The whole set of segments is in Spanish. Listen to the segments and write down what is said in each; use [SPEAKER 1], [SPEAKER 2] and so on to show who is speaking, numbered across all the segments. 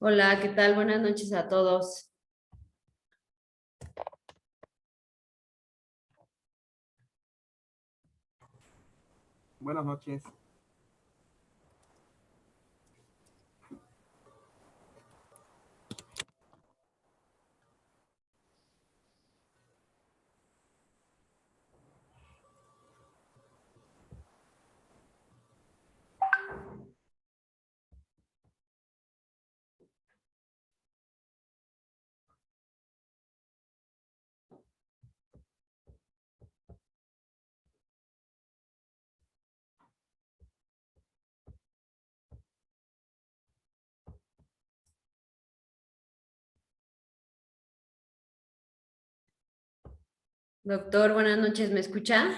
[SPEAKER 1] Hola, ¿qué tal? Buenas noches a todos.
[SPEAKER 2] Buenas noches.
[SPEAKER 1] Doctor, buenas noches, ¿me escucha?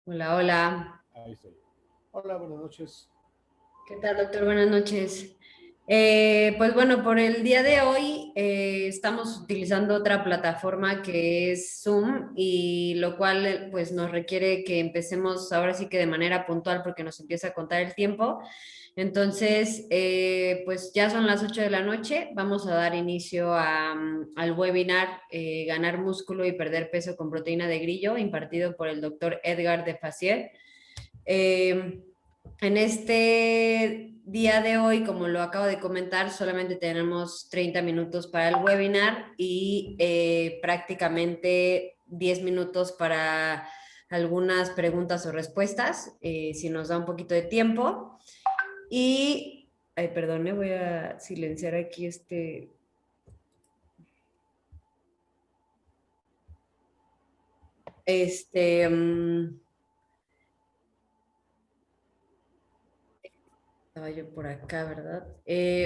[SPEAKER 1] Hola, hola.
[SPEAKER 2] Ahí estoy. Hola, buenas noches.
[SPEAKER 1] ¿Qué tal, doctor? Buenas noches. Pues bueno, por el día de hoy estamos utilizando otra plataforma que es Zoom y lo cual pues nos requiere que empecemos ahora sí que de manera puntual porque nos empieza a contar el tiempo. Entonces, pues ya son las 8 de la noche, vamos a dar inicio al webinar Ganar músculo y perder peso con proteína de grillo, impartido por el doctor Edgar de Facier. En este día de hoy, como lo acabo de comentar, solamente tenemos 30 minutos para el webinar y prácticamente 10 minutos para algunas preguntas o respuestas, si nos da un poquito de tiempo. Y, ay, perdón, voy a silenciar aquí este, estaba yo por acá, ¿verdad?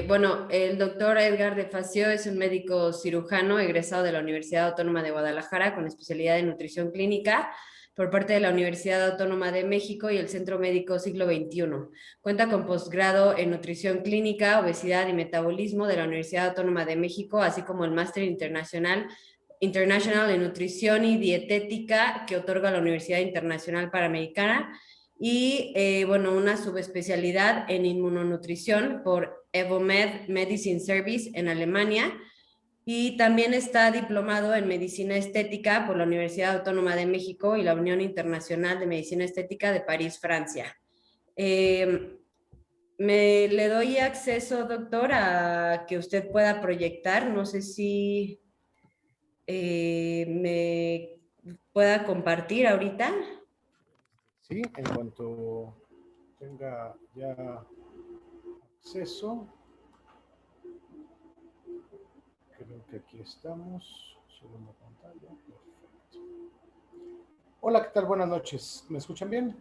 [SPEAKER 1] Bueno, el doctor Edgar de Facio es un médico cirujano egresado de la Universidad Autónoma de Guadalajara con especialidad en nutrición clínica por parte de la Universidad Autónoma de México y el Centro Médico Siglo XXI. Cuenta con posgrado en nutrición clínica, obesidad y metabolismo de la Universidad Autónoma de México, así como el máster internacional en nutrición y dietética que otorga la Universidad Internacional Panamericana y bueno, una subespecialidad en inmunonutrición por Evomed Medicine Service en Alemania y también está diplomado en medicina estética por la Universidad Autónoma de México y la Unión Internacional de Medicina Estética de París, Francia. Le doy acceso, doctor, a que usted pueda proyectar. No sé si me pueda compartir ahorita.
[SPEAKER 2] Sí, en cuanto tenga ya acceso, creo que aquí estamos. Segunda pantalla. Perfecto. Hola, ¿qué tal? Buenas noches. ¿Me escuchan bien?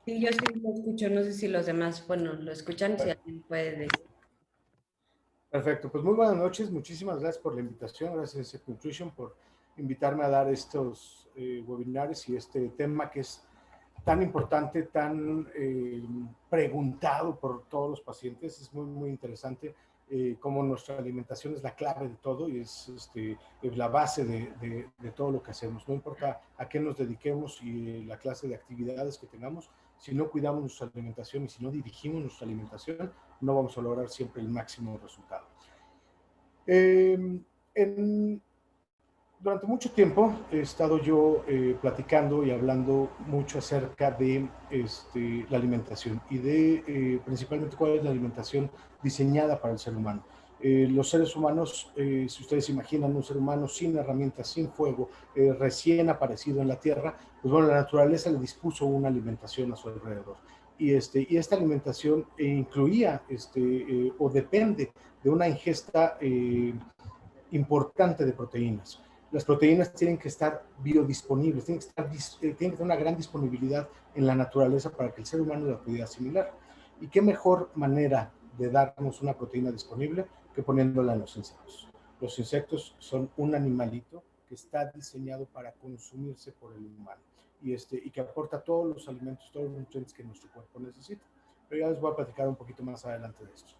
[SPEAKER 1] Sí, yo sí lo escucho, no sé si los demás, bueno, lo escuchan, si
[SPEAKER 2] Per-
[SPEAKER 1] alguien puede decir.
[SPEAKER 2] Perfecto, pues muy buenas noches. Muchísimas gracias por la invitación. Gracias a Set Nutrition por invitarme a dar estos webinars y este tema que es tan importante, tan preguntado por todos los pacientes. Es muy, muy interesante cómo nuestra alimentación es la clave de todo y es la base de todo lo que hacemos. No importa a qué nos dediquemos y la clase de actividades que tengamos, si no cuidamos nuestra alimentación y si no dirigimos nuestra alimentación, no vamos a lograr siempre el máximo resultado. En, durante mucho tiempo he estado yo platicando y hablando mucho acerca de la alimentación y de principalmente cuál es la alimentación diseñada para el ser humano. Los seres humanos, si ustedes imaginan un ser humano sin herramientas, sin fuego, recién aparecido en la Tierra, pues bueno, la naturaleza le dispuso una alimentación a su alrededor. Y esta alimentación incluía o depende de una ingesta importante de proteínas. Las proteínas tienen que estar biodisponibles, tienen que tener una gran disponibilidad en la naturaleza para que el ser humano la pudiera asimilar. ¿Y qué mejor manera de darnos una proteína disponible que poniéndola en los insectos? Los insectos son un animalito que está diseñado para consumirse por el humano y que aporta todos los alimentos, todos los nutrientes que nuestro cuerpo necesita. Pero ya les voy a platicar un poquito más adelante de esto.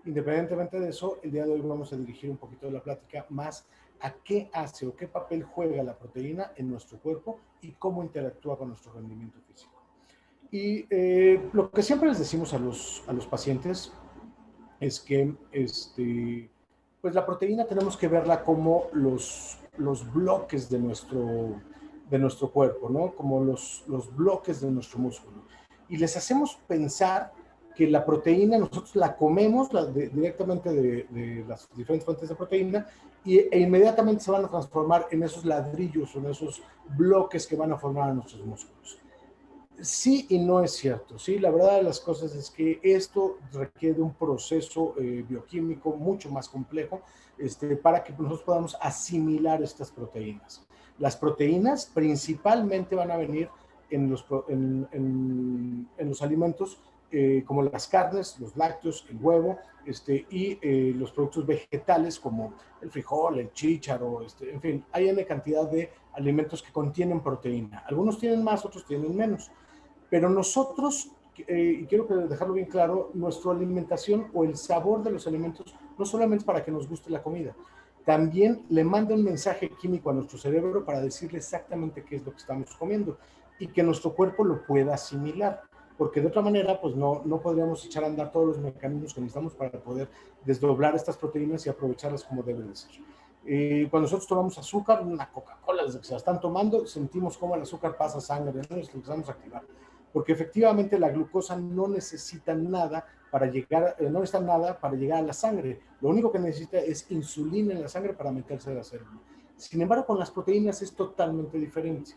[SPEAKER 2] Independientemente de eso, el día de hoy vamos a dirigir un poquito de la plática más a qué hace o qué papel juega la proteína en nuestro cuerpo y cómo interactúa con nuestro rendimiento físico. Y lo que siempre les decimos a los pacientes es que pues la proteína tenemos que verla como los bloques de nuestro cuerpo, ¿no? Como los bloques de nuestro músculo. Y les hacemos pensar que la proteína nosotros la comemos directamente de las diferentes fuentes de proteína e inmediatamente se van a transformar en esos ladrillos o en esos bloques que van a formar a nuestros músculos. Sí y no es cierto, ¿sí? La verdad de las cosas es que esto requiere un proceso bioquímico mucho más complejo para que nosotros podamos asimilar estas proteínas. Las proteínas principalmente van a venir en los alimentos como las carnes, los lácteos, el huevo y los productos vegetales como el frijol, el chícharo, en fin, hay una cantidad de alimentos que contienen proteína. Algunos tienen más, otros tienen menos. Pero nosotros, y quiero dejarlo bien claro, nuestra alimentación o el sabor de los alimentos no solamente es para que nos guste la comida, también le manda un mensaje químico a nuestro cerebro para decirle exactamente qué es lo que estamos comiendo y que nuestro cuerpo lo pueda asimilar, porque de otra manera pues no podríamos echar a andar todos los mecanismos que necesitamos para poder desdoblar estas proteínas y aprovecharlas como deben de ser. Cuando nosotros tomamos azúcar, una Coca-Cola, desde que se la están tomando, sentimos cómo el azúcar pasa a sangre, ¿no? Y lo empezamos a activar porque efectivamente la glucosa no necesita nada para llegar, no necesita nada para llegar a la sangre. Lo único que necesita es insulina en la sangre para meterse a la célula. Sin embargo, con las proteínas es totalmente diferente.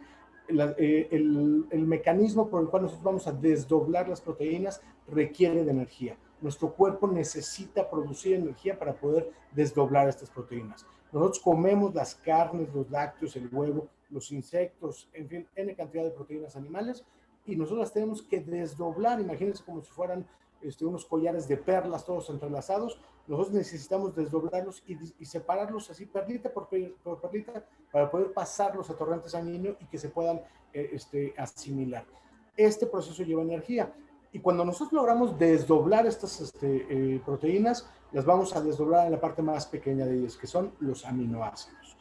[SPEAKER 2] El mecanismo por el cual nosotros vamos a desdoblar las proteínas requiere de energía. Nuestro cuerpo necesita producir energía para poder desdoblar estas proteínas. Nosotros comemos las carnes, los lácteos, el huevo, los insectos, en fin, N cantidad de proteínas animales, y nosotros las tenemos que desdoblar, imagínense como si fueran unos collares de perlas todos entrelazados, nosotros necesitamos desdoblarlos y separarlos así perlita por perlita para poder pasarlos a torrente sanguíneo y que se puedan asimilar. Este proceso lleva energía y cuando nosotros logramos desdoblar estas proteínas, las vamos a desdoblar en la parte más pequeña de ellas, que son los aminoácidos.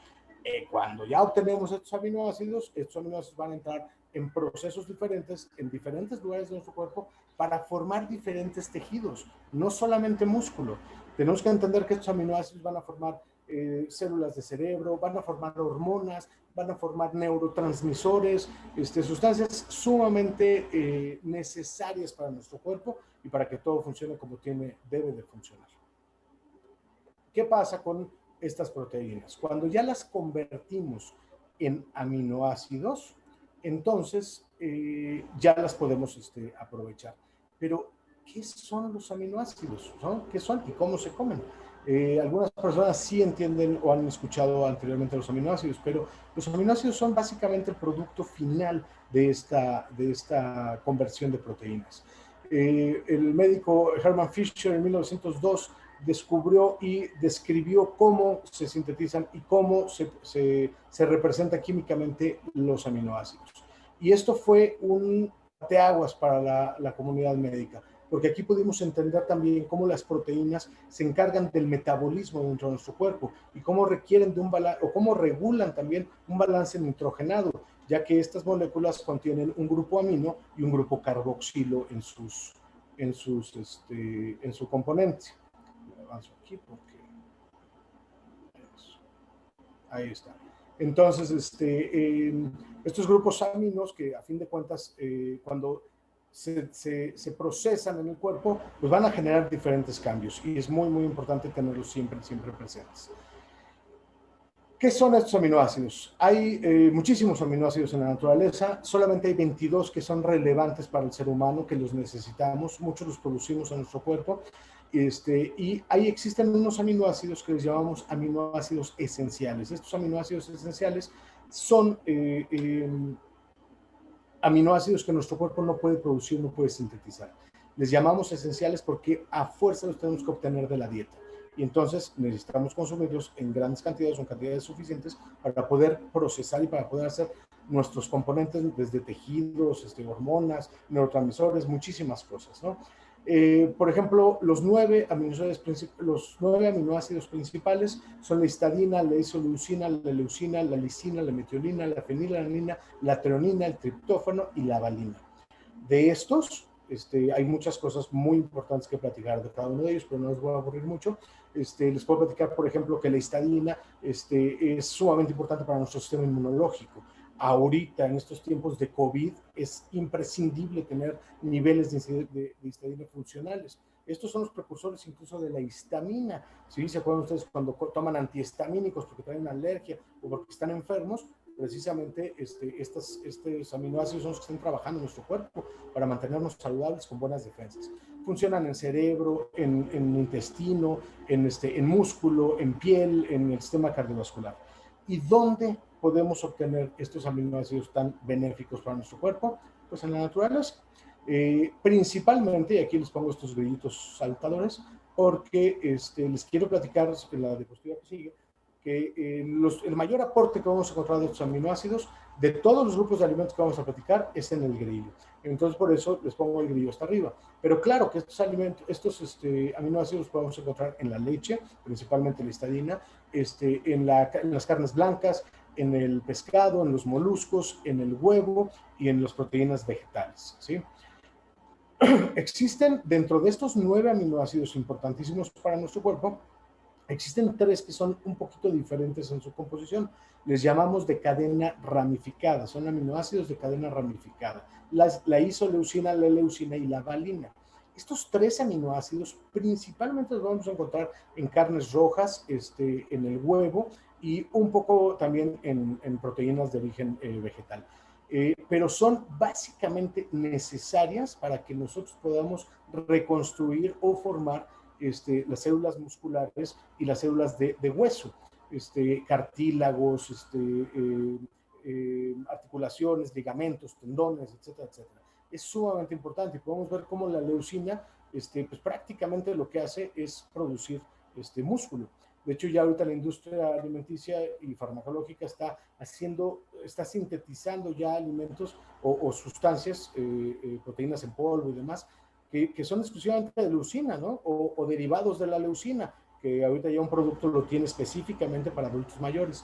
[SPEAKER 2] Cuando ya obtenemos estos aminoácidos van a entrar en procesos diferentes, en diferentes lugares de nuestro cuerpo, para formar diferentes tejidos, no solamente músculo. Tenemos que entender que estos aminoácidos van a formar células de cerebro, van a formar hormonas, van a formar neurotransmisores, sustancias sumamente necesarias para nuestro cuerpo y para que todo funcione como debe de funcionar. ¿Qué pasa con estas proteínas? Cuando ya las convertimos en aminoácidos, entonces ya las podemos aprovechar. Pero, ¿qué son los aminoácidos? ¿Qué son y cómo se comen? Algunas personas sí entienden o han escuchado anteriormente los aminoácidos, pero los aminoácidos son básicamente el producto final de esta conversión de proteínas. El médico Hermann Fischer en 1902 descubrió y describió cómo se sintetizan y cómo se representan químicamente los aminoácidos. Y esto fue un parteaguas para la comunidad médica, porque aquí pudimos entender también cómo las proteínas se encargan del metabolismo dentro de nuestro cuerpo y cómo requieren de un balance, o cómo regulan también un balance nitrogenado, ya que estas moléculas contienen un grupo amino y un grupo carboxilo en su componente. Avanzo aquí porque ahí está. Entonces, estos grupos aminos que a fin de cuentas, cuando se procesan en el cuerpo, pues van a generar diferentes cambios y es muy, muy importante tenerlos siempre, siempre presentes. ¿Qué son estos aminoácidos? Hay muchísimos aminoácidos en la naturaleza, solamente hay 22 que son relevantes para el ser humano, que los necesitamos, muchos los producimos en nuestro cuerpo, y ahí existen unos aminoácidos que les llamamos aminoácidos esenciales. Estos aminoácidos esenciales son aminoácidos que nuestro cuerpo no puede producir, no puede sintetizar. Les llamamos esenciales porque a fuerza los tenemos que obtener de la dieta. Y entonces necesitamos consumirlos en grandes cantidades o en cantidades suficientes para poder procesar y para poder hacer nuestros componentes desde tejidos, hormonas, neurotransmisores, muchísimas cosas, ¿no? Por ejemplo, los 9 aminoácidos principales son la histidina, la isoleucina, la leucina, la lisina, la metiolina, la fenilalanina, la treonina, el triptófano y la valina. De estos, hay muchas cosas muy importantes que platicar de cada uno de ellos, pero no les voy a aburrir mucho. Les puedo platicar, por ejemplo, que la histidina es sumamente importante para nuestro sistema inmunológico. Ahorita, en estos tiempos de COVID, es imprescindible tener niveles de histidina funcionales. Estos son los precursores incluso de la histamina. ¿Sí? ¿Se acuerdan ustedes cuando toman antihistamínicos porque tienen una alergia o porque están enfermos? Precisamente estos aminoácidos son los que están trabajando en nuestro cuerpo para mantenernos saludables con buenas defensas. Funcionan en cerebro, en intestino, en músculo, en piel, en el sistema cardiovascular. ¿Y dónde podemos obtener estos aminoácidos tan benéficos para nuestro cuerpo? Pues en la naturaleza. Principalmente, y aquí les pongo estos grillitos saltadores, porque les quiero platicar en la diapositiva que sigue, que el mayor aporte que vamos a encontrar de estos aminoácidos, de todos los grupos de alimentos que vamos a platicar, es en el grillo. Entonces, por eso les pongo el grillo hasta arriba. Pero claro que estos aminoácidos los podemos encontrar en la leche, principalmente la histidina, en las carnes blancas, en el pescado, en los moluscos, en el huevo y en las proteínas vegetales, ¿sí? Existen dentro de estos 9 aminoácidos importantísimos para nuestro cuerpo, existen 3 que son un poquito diferentes en su composición. Les llamamos de cadena ramificada. Son aminoácidos de cadena ramificada. La isoleucina, la leucina y la valina. Estos 3 aminoácidos principalmente los vamos a encontrar en carnes rojas, en el huevo y un poco también en proteínas de origen vegetal. Pero son básicamente necesarias para que nosotros podamos reconstruir o formar las células musculares y las células de hueso, cartílagos, articulaciones, ligamentos, tendones, etcétera, etcétera. Es sumamente importante y podemos ver cómo la leucina, pues prácticamente lo que hace es producir músculo. De hecho, ya ahorita la industria alimenticia y farmacológica está sintetizando ya alimentos o sustancias, proteínas en polvo y demás, que son exclusivamente de leucina, ¿no? O derivados de la leucina, que ahorita ya un producto lo tiene específicamente para adultos mayores.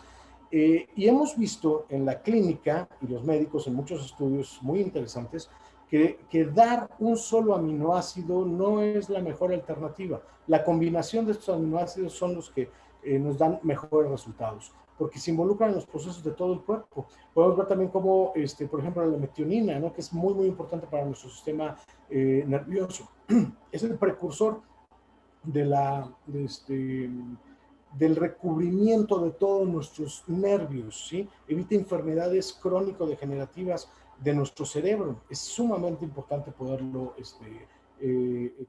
[SPEAKER 2] Y hemos visto en la clínica y los médicos en muchos estudios muy interesantes que dar un solo aminoácido no es la mejor alternativa. La combinación de estos aminoácidos son los que nos dan mejores resultados, porque se involucran en los procesos de todo el cuerpo. Podemos ver también cómo, por ejemplo, la metionina, ¿no? Que es muy, muy importante para nuestro sistema nervioso. Es el precursor del recubrimiento de todos nuestros nervios, ¿sí? Evita enfermedades crónico-degenerativas de nuestro cerebro. Es sumamente importante poderlo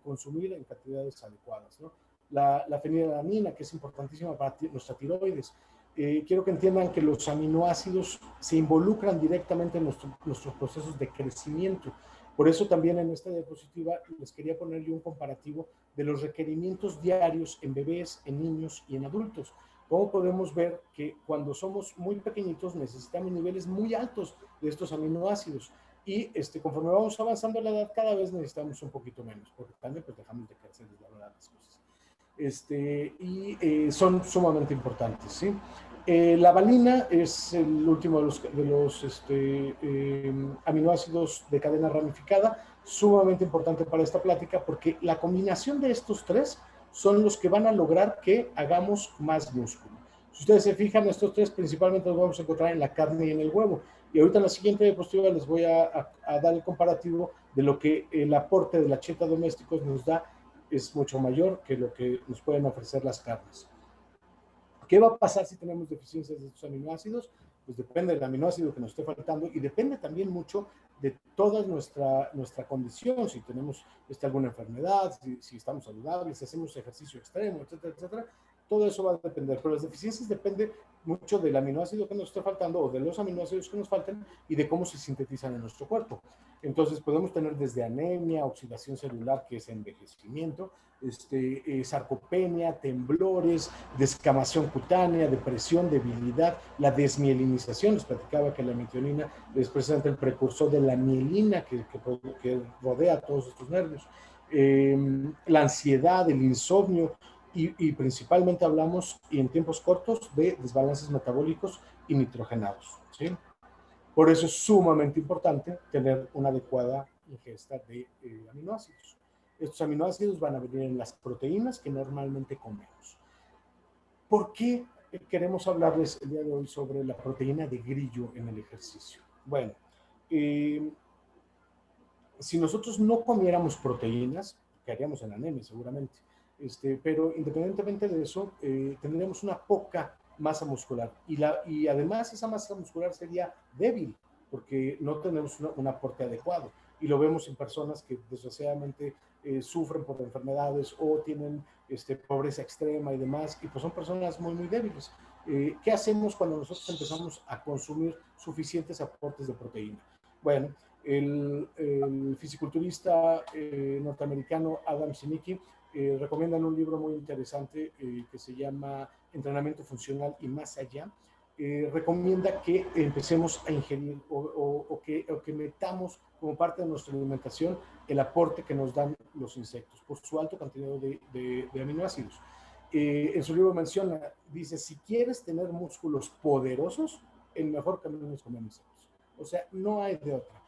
[SPEAKER 2] consumir en cantidades adecuadas, ¿no? La fenilalanina, que es importantísima para nuestra tiroides. Quiero que entiendan que los aminoácidos se involucran directamente en nuestros procesos de crecimiento. Por eso también en esta diapositiva les quería poner yo un comparativo de los requerimientos diarios en bebés, en niños y en adultos. Cómo podemos ver que cuando somos muy pequeñitos necesitamos niveles muy altos de estos aminoácidos y conforme vamos avanzando en la edad cada vez necesitamos un poquito menos, porque también pues dejamos de crecer y valorar las cosas. Son sumamente importantes, ¿sí? La valina es el último de los aminoácidos de cadena ramificada, sumamente importante para esta plática porque la combinación de estos 3 son los que van a lograr que hagamos más músculo. Si ustedes se fijan, estos 3 principalmente los vamos a encontrar en la carne y en el huevo. Y ahorita en la siguiente diapositiva les voy a dar el comparativo de lo que el aporte de la cheta domésticos nos da, es mucho mayor que lo que nos pueden ofrecer las carnes. ¿Qué va a pasar si tenemos deficiencias de estos aminoácidos? Pues depende del aminoácido que nos esté faltando y depende también mucho de toda nuestra condición, si tenemos alguna enfermedad, si estamos saludables, si hacemos ejercicio extremo, etcétera, etcétera. Todo eso va a depender, pero las deficiencias dependen mucho del aminoácido que nos esté faltando o de los aminoácidos que nos faltan y de cómo se sintetizan en nuestro cuerpo. Entonces podemos tener desde anemia, oxidación celular, que es envejecimiento, sarcopenia, temblores, descamación cutánea, depresión, debilidad, la desmielinización. Les platicaba que la metionina es precisamente el precursor de la mielina que rodea todos estos nervios. la ansiedad, el insomnio y principalmente hablamos, y en tiempos cortos, de desbalances metabólicos y nitrogenados, ¿sí? Por eso es sumamente importante tener una adecuada ingesta de aminoácidos. Estos aminoácidos van a venir en las proteínas que normalmente comemos. ¿Por qué queremos hablarles el día de hoy sobre la proteína de grillo en el ejercicio? Bueno, eh, si nosotros no comiéramos proteínas, caeríamos en anemia seguramente, pero independientemente de eso, tendríamos una poca masa muscular y además esa masa muscular sería débil porque no tenemos un aporte adecuado y lo vemos en personas que desgraciadamente sufren por enfermedades o tienen pobreza extrema y demás, y pues son personas muy, muy débiles. ¿Qué hacemos cuando nosotros empezamos a consumir suficientes aportes de proteína? Bueno, el fisiculturista norteamericano Adam Sinicki recomienda un libro muy interesante que se llama Entrenamiento Funcional y Más Allá. Recomienda que empecemos a ingerir o que metamos como parte de nuestra alimentación el aporte que nos dan los insectos por su alto contenido de aminoácidos. En su libro menciona, dice, si quieres tener músculos poderosos, el mejor camino es comer insectos. O sea, no hay de otra.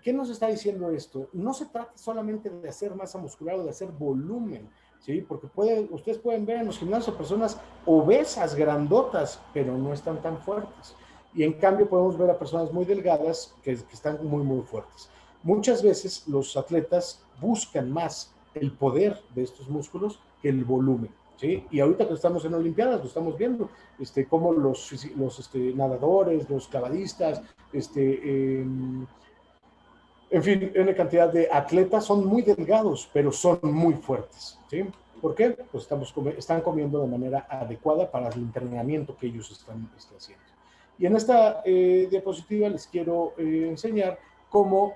[SPEAKER 2] ¿Qué nos está diciendo esto? No se trata solamente de hacer masa muscular o de hacer volumen, ¿sí? Porque ustedes pueden ver en los gimnasios personas obesas, grandotas, pero no están tan fuertes. Y en cambio podemos ver a personas muy delgadas que están muy, muy fuertes. Muchas veces los atletas buscan más el poder de estos músculos que el volumen, ¿sí? Y ahorita que estamos en Olimpiadas, lo estamos viendo, cómo los nadadores, los clavadistas, en fin, una cantidad de atletas son muy delgados, pero son muy fuertes, ¿sí? ¿Por qué? Pues están comiendo de manera adecuada para el entrenamiento que ellos están haciendo. Y en esta diapositiva les quiero enseñar cómo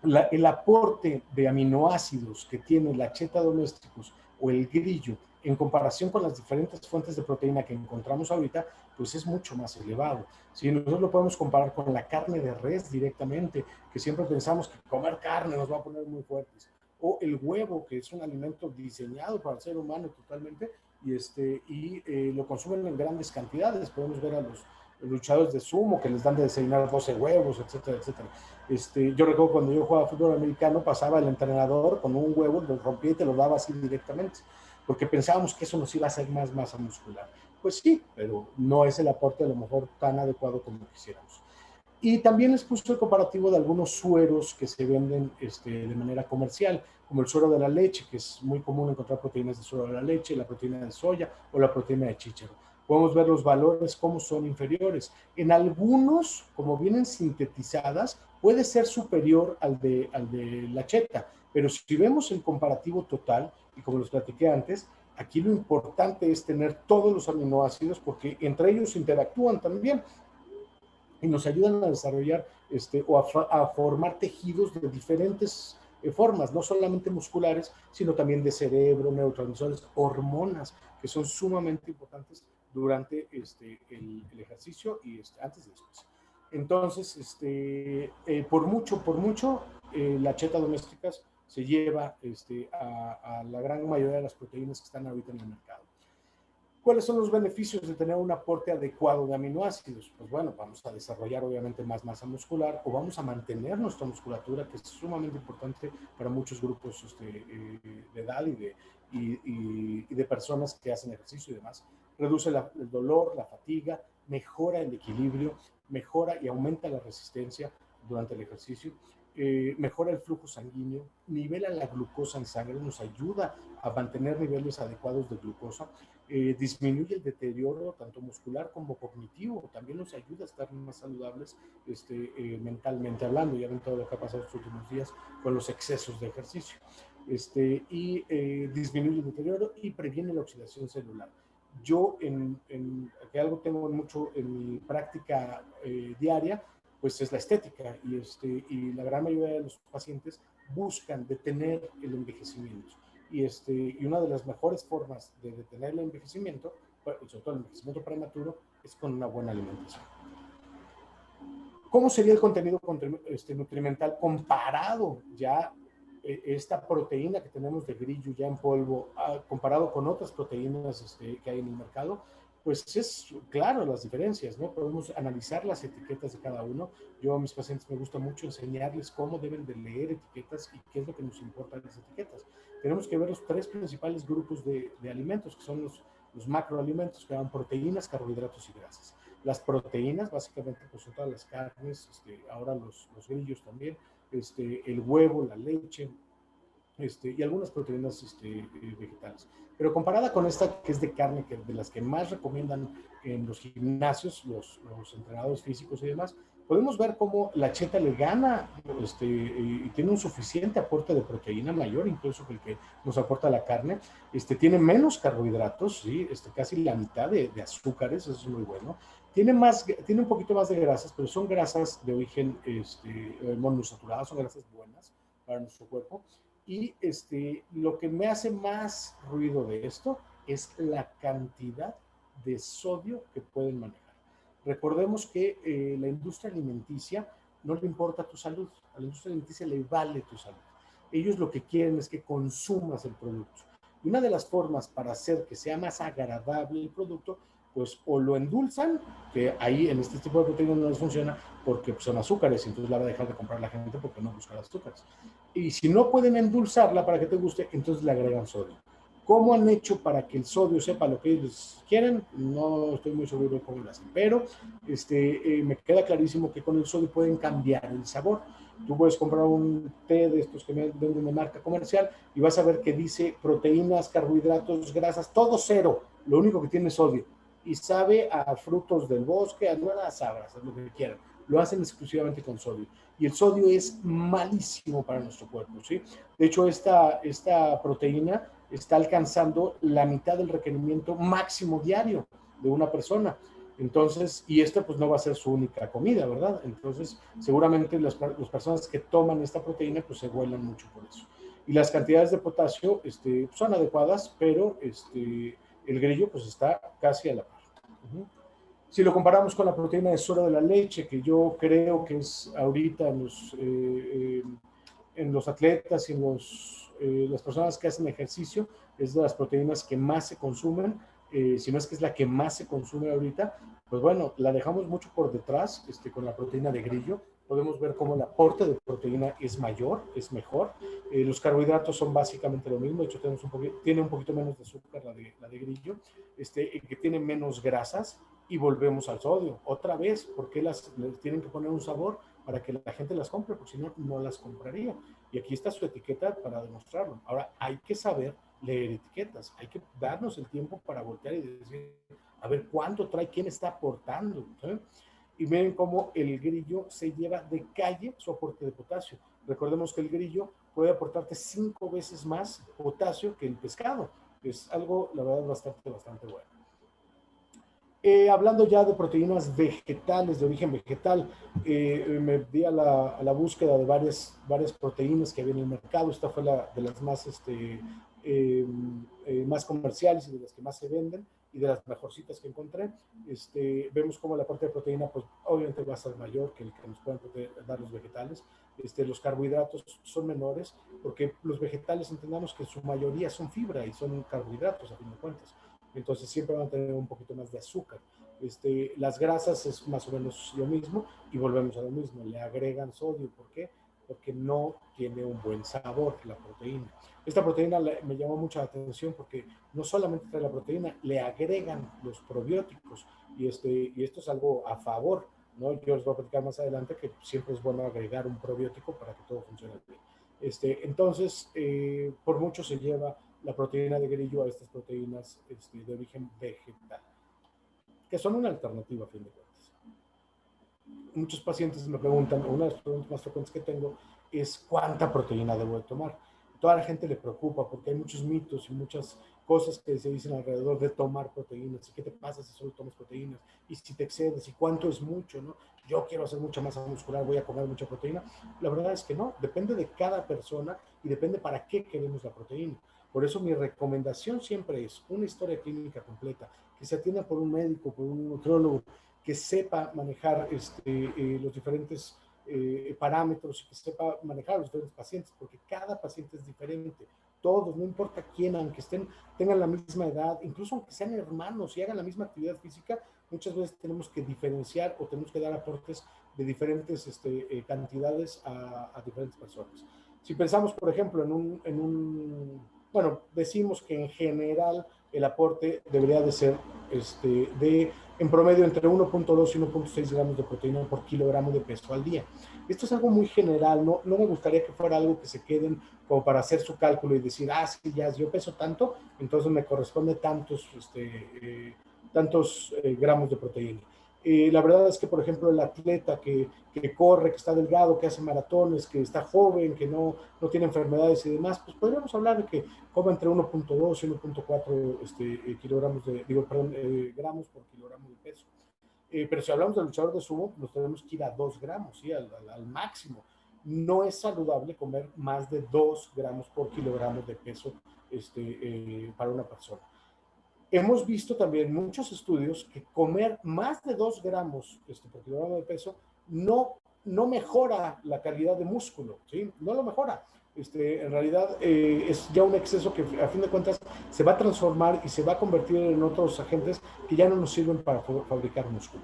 [SPEAKER 2] el aporte de aminoácidos que tiene la cheta domesticus o el grillo en comparación con las diferentes fuentes de proteína que encontramos ahorita, pues es mucho más elevado. Si nosotros lo podemos comparar con la carne de res directamente, que siempre pensamos que comer carne nos va a poner muy fuertes, o el huevo, que es un alimento diseñado para el ser humano totalmente, y lo consumen en grandes cantidades. Podemos ver a los luchadores de sumo que les dan de desayunar 12 huevos, etcétera, etcétera. Yo recuerdo cuando yo jugaba fútbol americano, pasaba el entrenador con un huevo, lo rompía y te lo daba así directamente, porque pensábamos que eso nos iba a hacer más masa muscular. Pues sí, pero no es el aporte a lo mejor tan adecuado como quisiéramos. Y también les puse el comparativo de algunos sueros que se venden de manera comercial, como el suero de la leche, que es muy común encontrar proteínas de suero de la leche, la proteína de soya o la proteína de chícharo. Podemos ver los valores cómo son inferiores. En algunos, como vienen sintetizadas, puede ser superior al de la cheta, pero si vemos el comparativo total, y como les platiqué antes, aquí lo importante es tener todos los aminoácidos porque entre ellos interactúan también y nos ayudan a desarrollar a formar tejidos de diferentes formas, no solamente musculares, sino también de cerebro, neurotransmisores, hormonas, que son sumamente importantes durante el ejercicio y antes y después. Entonces, por mucho, la cheta domésticas se lleva a la gran mayoría de las proteínas que están ahorita en el mercado. ¿Cuáles son los beneficios de tener un aporte adecuado de aminoácidos? Pues bueno, vamos a desarrollar obviamente más masa muscular o vamos a mantener nuestra musculatura, que es sumamente importante para muchos grupos de edad y de personas que hacen ejercicio y demás. Reduce el dolor, la fatiga, mejora el equilibrio, mejora y aumenta la resistencia durante el ejercicio. Mejora el flujo sanguíneo, nivela la glucosa en sangre, nos ayuda a mantener niveles adecuados de glucosa, disminuye el deterioro tanto muscular como cognitivo, también nos ayuda a estar más saludables mentalmente hablando. Ya ven todo lo que ha pasado estos últimos días con los excesos de ejercicio. Disminuye el deterioro y previene la oxidación celular. Yo, que algo tengo mucho en mi práctica diaria, pues es la estética y la gran mayoría de los pacientes buscan detener el envejecimiento. Y una de las mejores formas de detener el envejecimiento, sobre todo el envejecimiento prematuro, es con una buena alimentación. ¿Cómo sería el contenido nutrimental comparado ya esta proteína que tenemos de grillo ya en polvo, comparado con otras proteínas que hay en el mercado, pues es claro las diferencias, ¿no? Podemos analizar las etiquetas de cada uno. Yo a mis pacientes me gusta mucho enseñarles cómo deben de leer etiquetas y qué es lo que nos importa de las etiquetas. Tenemos que ver los tres principales grupos de alimentos, que son los macroalimentos, que dan proteínas, carbohidratos y grasas. Las proteínas, básicamente, pues son todas las carnes, ahora los grillos también, el huevo, la leche, y algunas proteínas vegetales. Pero comparada con esta que es de carne, que de las que más recomiendan en los gimnasios, los entrenadores físicos y demás, podemos ver cómo la cheta le gana y tiene un suficiente aporte de proteína mayor incluso que el que nos aporta la carne. Tiene menos carbohidratos, ¿sí? Casi la mitad de azúcares, eso es muy bueno. Tiene un poquito más de grasas, pero son grasas de origen monosaturadas, son grasas buenas para nuestro cuerpo. Y lo que me hace más ruido de esto es la cantidad de sodio que pueden manejar. Recordemos que la industria alimenticia no le importa tu salud, a la industria alimenticia le vale tu salud. Ellos lo que quieren es que consumas el producto. Y una de las formas para hacer que sea más agradable el producto, pues o lo endulzan, que ahí en este tipo de proteínas no les funciona porque pues, son azúcares, entonces la va a dejar de comprar la gente porque no busca los azúcares. Y si no pueden endulzarla para que te guste, entonces le agregan sodio. ¿Cómo han hecho para que el sodio sepa lo que ellos quieren? No estoy muy seguro de cómo lo hacen, pero me queda clarísimo que con el sodio pueden cambiar el sabor. Tú puedes comprar un té de estos que venden de marca comercial y vas a ver que dice proteínas, carbohidratos, grasas, todo cero. Lo único que tiene es sodio. Y sabe a frutos del bosque, a nuevas sabras, a lo que quieran. Lo hacen exclusivamente con sodio. Y el sodio es malísimo para nuestro cuerpo, ¿sí? De hecho, esta proteína está alcanzando la mitad del requerimiento máximo diario de una persona. Entonces, y esta pues no va a ser su única comida, ¿verdad? Entonces, seguramente las personas que toman esta proteína pues se vuelan mucho por eso. Y las cantidades de potasio son adecuadas, pero el grillo pues está casi a la par. Uh-huh. Si lo comparamos con la proteína de suero de la leche, que yo creo que es ahorita en los atletas y las personas que hacen ejercicio, es de las proteínas que más se consumen, si no es que es la que más se consume ahorita, pues bueno, la dejamos mucho por detrás con la proteína de grillo. Podemos ver cómo el aporte de proteína es mayor, es mejor. Los carbohidratos son básicamente lo mismo, de hecho tiene un poquito menos de azúcar la de grillo, que tiene menos grasas, y volvemos al sodio. Otra vez, ¿por qué les tienen que poner un sabor? Para que la gente las compre, porque si no, no las compraría. Y aquí está su etiqueta para demostrarlo. Ahora, hay que saber leer etiquetas, hay que darnos el tiempo para voltear y decir, a ver, ¿cuánto trae? ¿Quién está aportando? ¿Sí? Y miren cómo el grillo se lleva de calle su aporte de potasio. Recordemos que el grillo puede aportarte 5 veces más potasio que el pescado. Es algo, la verdad, bastante bueno. Hablando ya de proteínas vegetales, de origen vegetal, me di a la búsqueda de varias proteínas que había en el mercado. Esta fue de las más, más comerciales y de las que más se venden y de las mejorcitas que encontré. Vemos cómo la parte de proteína, pues obviamente va a ser mayor que el que nos pueden dar los vegetales. Los carbohidratos son menores porque los vegetales entendamos que su mayoría son fibra y son carbohidratos a fin de cuentas. Entonces siempre van a tener un poquito más de azúcar. Las grasas es más o menos lo mismo y volvemos a lo mismo, le agregan sodio. ¿Por qué? Porque no tiene un buen sabor la proteína. Esta proteína me llamó mucha atención porque no solamente trae la proteína, le agregan los probióticos y esto es algo a favor, ¿no? Yo les voy a platicar más adelante que siempre es bueno agregar un probiótico para que todo funcione bien. Entonces, por mucho se lleva la proteína de grillo a estas proteínas de origen vegetal, que son una alternativa a fin de cuentas. Muchos pacientes me preguntan, una de las preguntas más frecuentes que tengo es ¿cuánta proteína debo de tomar? Toda la gente le preocupa porque hay muchos mitos y muchas cosas que se dicen alrededor de tomar proteínas. ¿Y qué te pasa si solo tomas proteínas? Y si te excedes, ¿y cuánto es mucho? ¿No? Yo quiero hacer mucha masa muscular, voy a comer mucha proteína. La verdad es que no, depende de cada persona y depende para qué queremos la proteína. Por eso mi recomendación siempre es una historia clínica completa, que se atienda por un médico, por un nutriólogo, que sepa manejar los diferentes parámetros y que sepa manejar a los diferentes pacientes, porque cada paciente es diferente. Todos, no importa quién, aunque tengan la misma edad, incluso aunque sean hermanos y hagan la misma actividad física, muchas veces tenemos que diferenciar o tenemos que dar aportes de diferentes cantidades a diferentes personas. Si pensamos, por ejemplo, bueno, decimos que en general el aporte debería de ser en promedio entre 1.2 y 1.6 gramos de proteína por kilogramo de peso al día. Esto es algo muy general, no me gustaría que fuera algo que se queden como para hacer su cálculo y decir, sí, ya, yo peso tanto, entonces me corresponde tantos gramos de proteína. La verdad es que, por ejemplo, el atleta que corre, que está delgado, que hace maratones, que está joven, que no tiene enfermedades y demás, pues podríamos hablar de que coma entre 1.2 y 1.4 gramos por kilogramo de peso. Pero si hablamos del luchador de sumo, nos tenemos que ir a 2 gramos, ¿sí? al máximo. No es saludable comer más de 2 gramos por kilogramo de peso para una persona. Hemos visto también muchos estudios que comer más de 2 gramos por kilogramo de peso no mejora la calidad de músculo, ¿sí? No lo mejora. En realidad es ya un exceso que a fin de cuentas se va a transformar y se va a convertir en otros agentes que ya no nos sirven para fabricar músculo.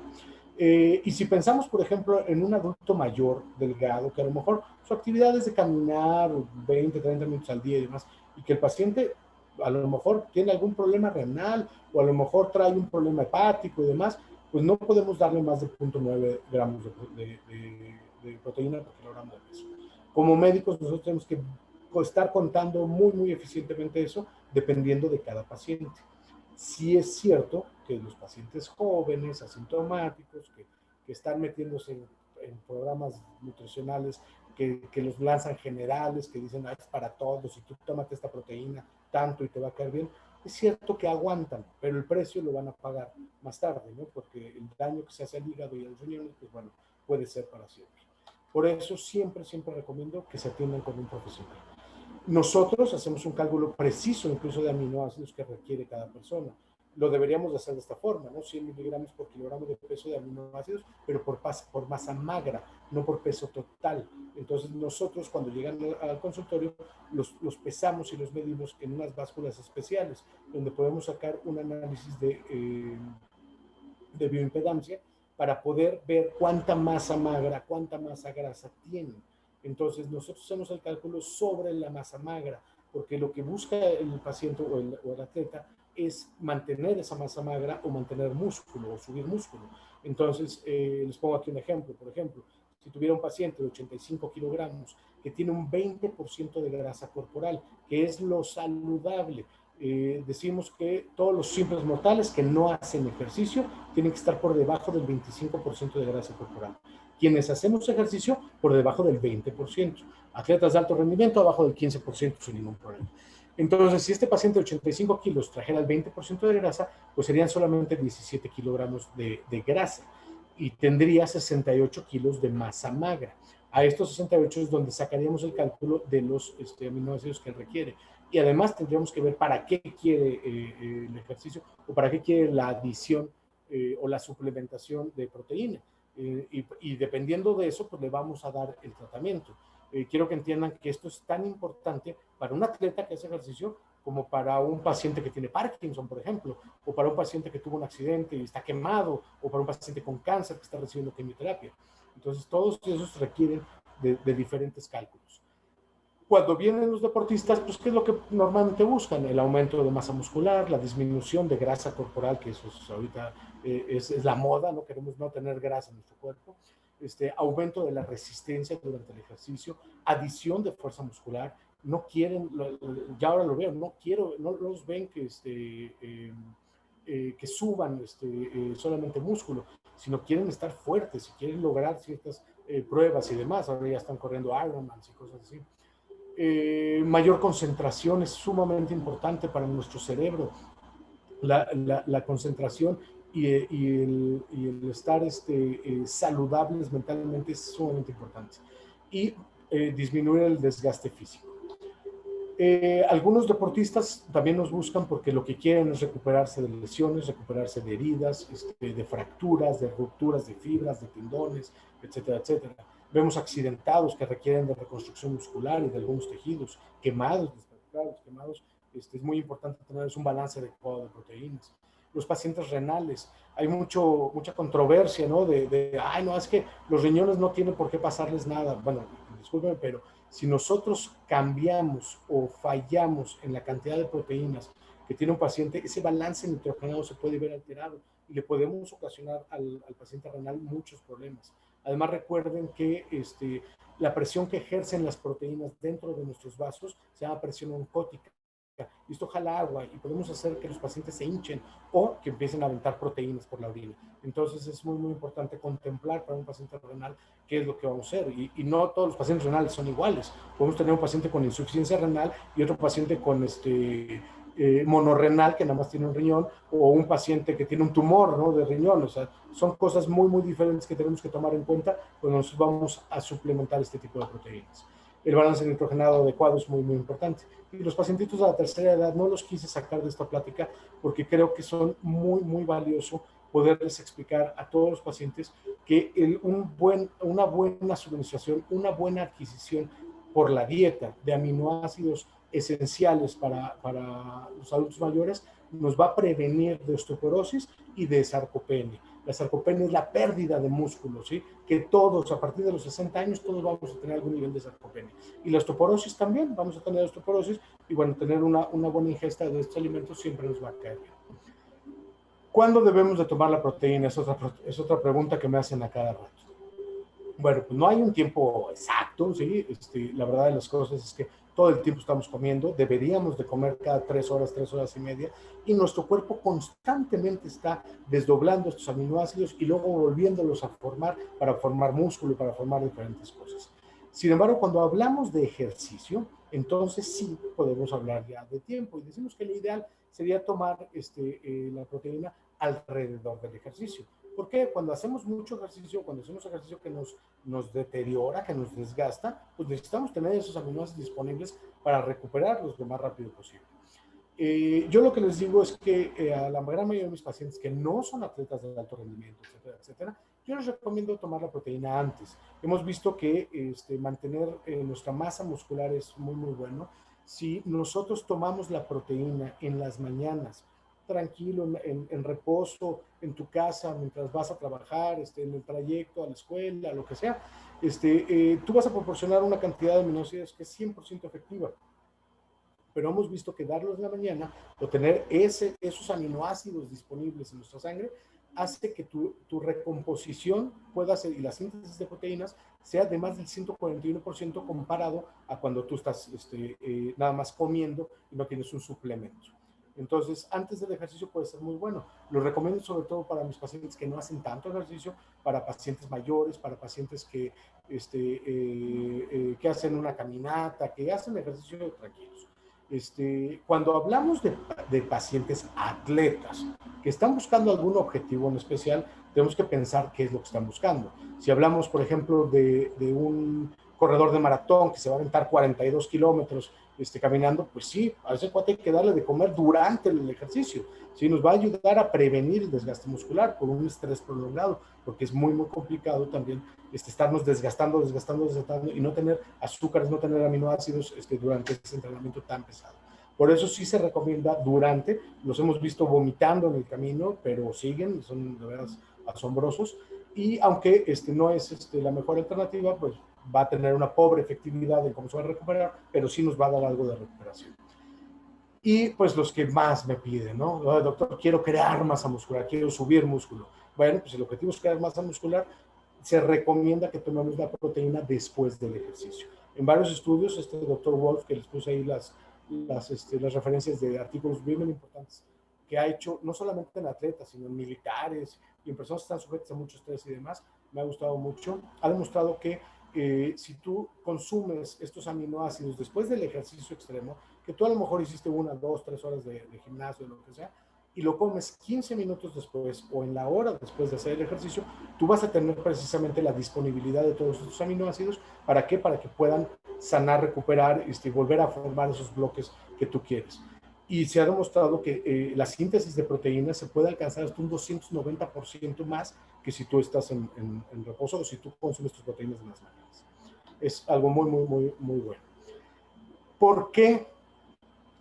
[SPEAKER 2] Y si pensamos, por ejemplo, en un adulto mayor, delgado, que a lo mejor su actividad es de caminar 20, 30 minutos al día y demás, y que el paciente a lo mejor tiene algún problema renal o a lo mejor trae un problema hepático y demás, pues no podemos darle más de 0.9 gramos de proteína por kilogramo de peso. Como médicos nosotros tenemos que estar contando muy, muy eficientemente eso, dependiendo de cada paciente. Sí es cierto que los pacientes jóvenes, asintomáticos, que están metiéndose en programas nutricionales que los lanzan generales, que dicen, es para todos, y tú tómate esta proteína tanto y te va a caer bien, es cierto que aguantan, pero el precio lo van a pagar más tarde, ¿no? Porque el daño que se hace al hígado y a los riñones, pues bueno, puede ser para siempre. Por eso siempre recomiendo que se atiendan con un profesional. Nosotros hacemos un cálculo preciso incluso de aminoácidos que requiere cada persona. Lo deberíamos de hacer de esta forma, ¿no? 100 miligramos por kilogramo de peso de aminoácidos, pero por masa magra, no por peso total. Entonces nosotros cuando llegan al consultorio los pesamos y los medimos en unas básculas especiales, donde podemos sacar un análisis de bioimpedancia para poder ver cuánta masa magra, cuánta masa grasa tienen. Entonces nosotros hacemos el cálculo sobre la masa magra, porque lo que busca el paciente o el atleta es mantener esa masa magra o mantener músculo o subir músculo. Entonces, les pongo aquí un ejemplo. Por ejemplo, si tuviera un paciente de 85 kilogramos que tiene un 20% de grasa corporal, que es lo saludable, decimos que todos los simples mortales que no hacen ejercicio tienen que estar por debajo del 25% de grasa corporal. Quienes hacemos ejercicio, por debajo del 20%. Atletas de alto rendimiento, abajo del 15% sin ningún problema. Entonces, si este paciente de 85 kilos trajera el 20% de grasa, pues serían solamente 17 kilogramos de grasa y tendría 68 kilos de masa magra. A estos 68 es donde sacaríamos el cálculo de los aminoácidos que requiere. Y además tendríamos que ver para qué quiere el ejercicio o para qué quiere la adición o la suplementación de proteína. Y dependiendo de eso, pues le vamos a dar el tratamiento. Quiero que entiendan que esto es tan importante para un atleta que hace ejercicio como para un paciente que tiene Parkinson, por ejemplo, o para un paciente que tuvo un accidente y está quemado, o para un paciente con cáncer que está recibiendo quimioterapia. Entonces, todos esos requieren de diferentes cálculos. Cuando vienen los deportistas, pues, ¿qué es lo que normalmente buscan? El aumento de masa muscular, la disminución de grasa corporal, que eso es ahorita es la moda, no queremos no tener grasa en nuestro cuerpo, aumento de la resistencia durante el ejercicio, adición de fuerza muscular, no quieren, ya ahora lo veo, no los ven que suban solamente músculo, sino quieren estar fuertes y quieren lograr ciertas pruebas y demás, ahora ya están corriendo Ironman y cosas así. Mayor concentración es sumamente importante para nuestro cerebro. La concentración y el estar saludables mentalmente es sumamente importante. Y disminuir el desgaste físico. Algunos deportistas también nos buscan porque lo que quieren es recuperarse de lesiones, recuperarse de heridas, de fracturas, de rupturas de fibras, de tendones, etcétera, etcétera. Vemos accidentados que requieren de reconstrucción muscular y de algunos tejidos, quemados, desfracturados, quemados. Es muy importante tener un balance adecuado de proteínas. Los pacientes renales, hay mucha controversia, ¿no? Ay, no, es que los riñones no tienen por qué pasarles nada. Bueno, discúlpeme, pero si nosotros cambiamos o fallamos en la cantidad de proteínas que tiene un paciente, ese balance nitrogenado se puede ver alterado y le podemos ocasionar al paciente renal muchos problemas. Además, recuerden que la presión que ejercen las proteínas dentro de nuestros vasos se llama presión oncótica. Y esto jala agua y podemos hacer que los pacientes se hinchen o que empiecen a aventar proteínas por la orina. Entonces es muy, muy importante contemplar para un paciente renal qué es lo que vamos a hacer. Y no todos los pacientes renales son iguales. Podemos tener un paciente con insuficiencia renal y otro paciente con monorrenal, que nada más tiene un riñón, o un paciente que tiene un tumor, ¿no?, de riñón. O sea, son cosas muy, muy diferentes que tenemos que tomar en cuenta cuando nos vamos a suplementar este tipo de proteínas. El balance nitrogenado adecuado es muy, muy importante. Y los pacientitos de la tercera edad no los quise sacar de esta plática porque creo que son muy, muy valioso poderles explicar a todos los pacientes que una buena suministración, una buena adquisición por la dieta de aminoácidos esenciales para los adultos mayores nos va a prevenir de osteoporosis y de sarcopenia. La sarcopenia es la pérdida de músculo, ¿sí? Que todos, a partir de los 60 años, todos vamos a tener algún nivel de sarcopenia. Y la osteoporosis también, vamos a tener osteoporosis, y bueno, tener una buena ingesta de estos alimentos siempre nos va a caer bien. ¿Cuándo debemos de tomar la proteína? Es otra pregunta que me hacen a cada rato. Bueno, pues no hay un tiempo exacto, ¿sí? La verdad de las cosas es que todo el tiempo estamos comiendo, deberíamos de comer cada 3 horas y media, y nuestro cuerpo constantemente está desdoblando estos aminoácidos y luego volviéndolos a formar para formar músculo y para formar diferentes cosas. Sin embargo, cuando hablamos de ejercicio, entonces sí podemos hablar ya de tiempo y decimos que lo ideal sería tomar la proteína alrededor del ejercicio. ¿Por qué? Cuando hacemos mucho ejercicio, cuando hacemos ejercicio que nos deteriora, que nos desgasta, pues necesitamos tener esos aminoácidos disponibles para recuperarlos lo más rápido posible. Yo lo que les digo es que a la gran mayoría de mis pacientes que no son atletas de alto rendimiento, etcétera, etcétera, yo les recomiendo tomar la proteína antes. Hemos visto que mantener nuestra masa muscular es muy, muy bueno. Si nosotros tomamos la proteína en las mañanas, tranquilo, en reposo, en tu casa, mientras vas a trabajar, en el trayecto a la escuela, lo que sea, tú vas a proporcionar una cantidad de aminoácidos que es 100% efectiva. Pero hemos visto que darlos en la mañana o tener esos aminoácidos disponibles en nuestra sangre hace que tu recomposición pueda ser, y la síntesis de proteínas sea de más del 141% comparado a cuando tú estás nada más comiendo y no tienes un suplemento. Entonces, antes del ejercicio puede ser muy bueno. Lo recomiendo sobre todo para mis pacientes que no hacen tanto ejercicio, para pacientes mayores, para pacientes que hacen una caminata, que hacen ejercicio tranquilos. Cuando hablamos de pacientes atletas que están buscando algún objetivo en especial, tenemos que pensar qué es lo que están buscando. Si hablamos, por ejemplo, de un corredor de maratón que se va a aventar 42 kilómetros caminando, pues sí, a ese cuate hay que darle de comer durante el ejercicio. Sí, nos va a ayudar a prevenir el desgaste muscular por un estrés prolongado, porque es muy, muy complicado también estarnos desgastando y no tener azúcares, no tener aminoácidos durante ese entrenamiento tan pesado. Por eso sí se recomienda durante, los hemos visto vomitando en el camino, pero siguen, son de veras asombrosos, y aunque no es la mejor alternativa, pues va a tener una pobre efectividad en cómo se va a recuperar, pero sí nos va a dar algo de recuperación. Y pues los que más me piden, ¿no? Doctor, quiero crear masa muscular, quiero subir músculo. Bueno, pues el objetivo es crear masa muscular. Se recomienda que tomemos la proteína después del ejercicio. En varios estudios, doctor Wolf, que les puse ahí las referencias de artículos bien importantes, que ha hecho no solamente en atletas, sino en militares y en personas que están sujetas a mucho estrés y demás, me ha gustado mucho. Ha demostrado que si tú consumes estos aminoácidos después del ejercicio extremo, que tú a lo mejor hiciste 1, 2, 3 horas de gimnasio, lo que sea, y lo comes 15 minutos después o en la hora después de hacer el ejercicio, tú vas a tener precisamente la disponibilidad de todos estos aminoácidos. ¿Para qué? Para que puedan sanar, recuperar, volver a formar esos bloques que tú quieres. Y se ha demostrado que la síntesis de proteínas se puede alcanzar hasta un 290% más que si tú estás en reposo o si tú consumes tus proteínas de las mañanas. Es algo muy, muy, muy, muy bueno. ¿Por qué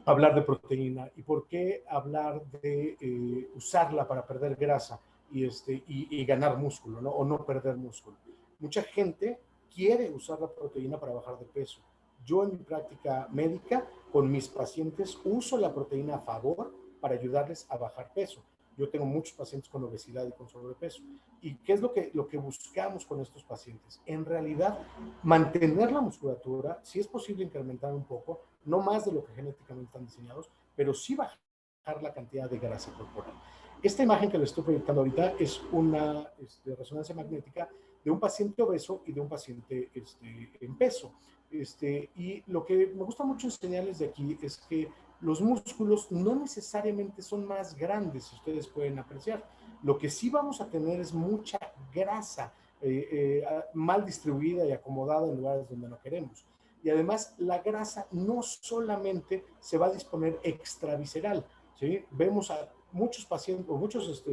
[SPEAKER 2] hablar de proteína y por qué hablar de usarla para perder grasa y ganar músculo, ¿no? O no perder músculo? Mucha gente quiere usar la proteína para bajar de peso. Yo en mi práctica médica con mis pacientes uso la proteína a favor para ayudarles a bajar peso. Yo tengo muchos pacientes con obesidad y con sobrepeso. ¿Y qué es lo que buscamos con estos pacientes? En realidad, mantener la musculatura, si es posible incrementar un poco, no más de lo que genéticamente están diseñados, pero sí bajar la cantidad de grasa corporal. Esta imagen que les estoy proyectando ahorita es una resonancia magnética de un paciente obeso y de un paciente en peso. Y lo que me gusta mucho enseñarles de aquí es que los músculos no necesariamente son más grandes, si ustedes pueden apreciar. Lo que sí vamos a tener es mucha grasa mal distribuida y acomodada en lugares donde no queremos. Y además, la grasa no solamente se va a disponer extravisceral, ¿sí? Vemos a muchos pacientes, o muchos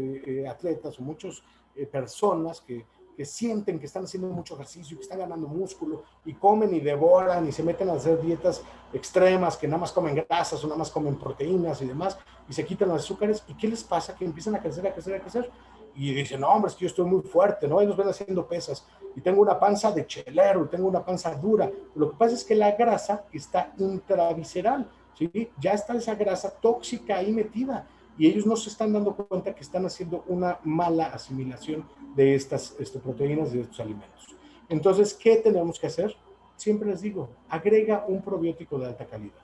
[SPEAKER 2] atletas, o muchas personas que sienten que están haciendo mucho ejercicio, que están ganando músculo, y comen y devoran, y se meten a hacer dietas extremas, que nada más comen grasas, o nada más comen proteínas y demás, y se quitan los azúcares, ¿y qué les pasa? Que empiezan a crecer, a crecer, a crecer, y dicen, no, hombre, es que yo estoy muy fuerte, ¿no? Y nos ven haciendo pesas, y tengo una panza de chelero, y tengo una panza dura. Lo que pasa es que la grasa está intravisceral, ¿sí? Ya está esa grasa tóxica ahí metida, y ellos no se están dando cuenta que están haciendo una mala asimilación de estas proteínas de estos alimentos. Entonces, ¿qué tenemos que hacer? Siempre les digo, agrega un probiótico de alta calidad.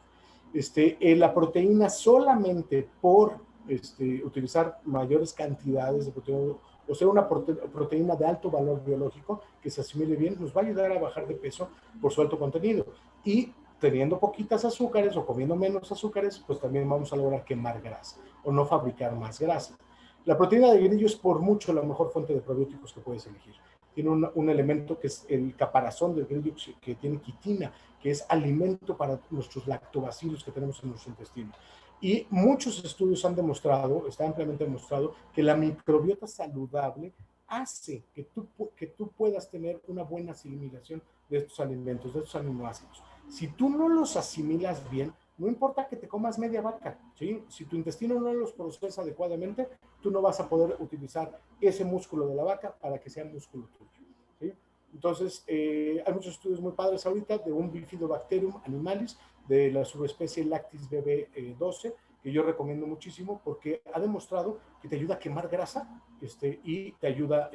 [SPEAKER 2] La proteína solamente por utilizar mayores cantidades de proteína, o sea, una proteína de alto valor biológico que se asimile bien, nos va a ayudar a bajar de peso por su alto contenido. Y teniendo poquitas azúcares o comiendo menos azúcares, pues también vamos a lograr quemar grasa o no fabricar más grasa. La proteína de grillo es por mucho la mejor fuente de probióticos que puedes elegir. Tiene un elemento que es el caparazón del grillo, que tiene quitina, que es alimento para nuestros lactobacilos que tenemos en nuestro intestino. Y muchos estudios han demostrado, está ampliamente demostrado, que la microbiota saludable hace que tú puedas tener una buena asimilación de estos alimentos, de estos aminoácidos. Si tú no los asimilas bien, no importa que te comas media vaca, ¿sí? Si tu intestino no los procesa adecuadamente, tú no vas a poder utilizar ese músculo de la vaca para que sea músculo tuyo, ¿sí? Entonces, hay muchos estudios muy padres ahorita de un Bifidobacterium animalis de la subespecie Lactis bb12, que yo recomiendo muchísimo porque ha demostrado que te ayuda a quemar grasa y te ayuda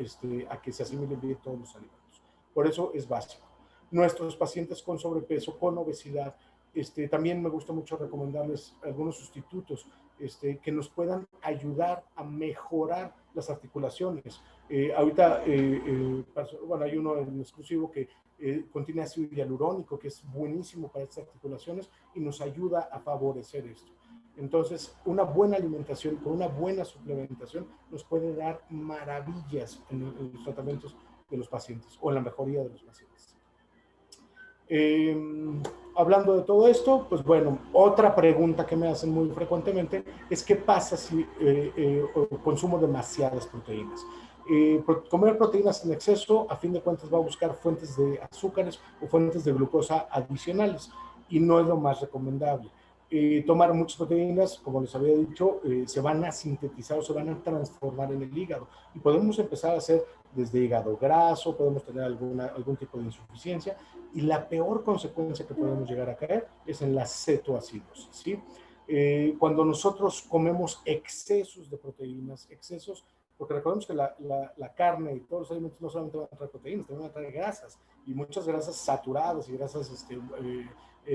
[SPEAKER 2] a que se asimilen bien todos los alimentos. Por eso es básico. Nuestros pacientes con sobrepeso, con obesidad, también me gusta mucho recomendarles algunos sustitutos que nos puedan ayudar a mejorar las articulaciones. Ahorita, bueno, hay uno en exclusivo que contiene ácido hialurónico, que es buenísimo para estas articulaciones y nos ayuda a favorecer esto. Entonces, una buena alimentación con una buena suplementación nos puede dar maravillas en los tratamientos de los pacientes o en la mejoría de los pacientes. Hablando de todo esto, pues bueno, otra pregunta que me hacen muy frecuentemente es qué pasa si consumo demasiadas proteínas. Comer proteínas en exceso, a fin de cuentas, va a buscar fuentes de azúcares o fuentes de glucosa adicionales y no es lo más recomendable. Tomar muchas proteínas, como les había dicho, se van a sintetizar o se van a transformar en el hígado y podemos empezar a hacer desde hígado graso, podemos tener algún tipo de insuficiencia y la peor consecuencia que podemos llegar a caer es en la cetoacidosis, ¿sí? Cuando nosotros comemos excesos de proteínas, excesos, porque recordemos que la carne y todos los alimentos no solamente van a traer proteínas, también van a traer grasas y muchas grasas saturadas y grasas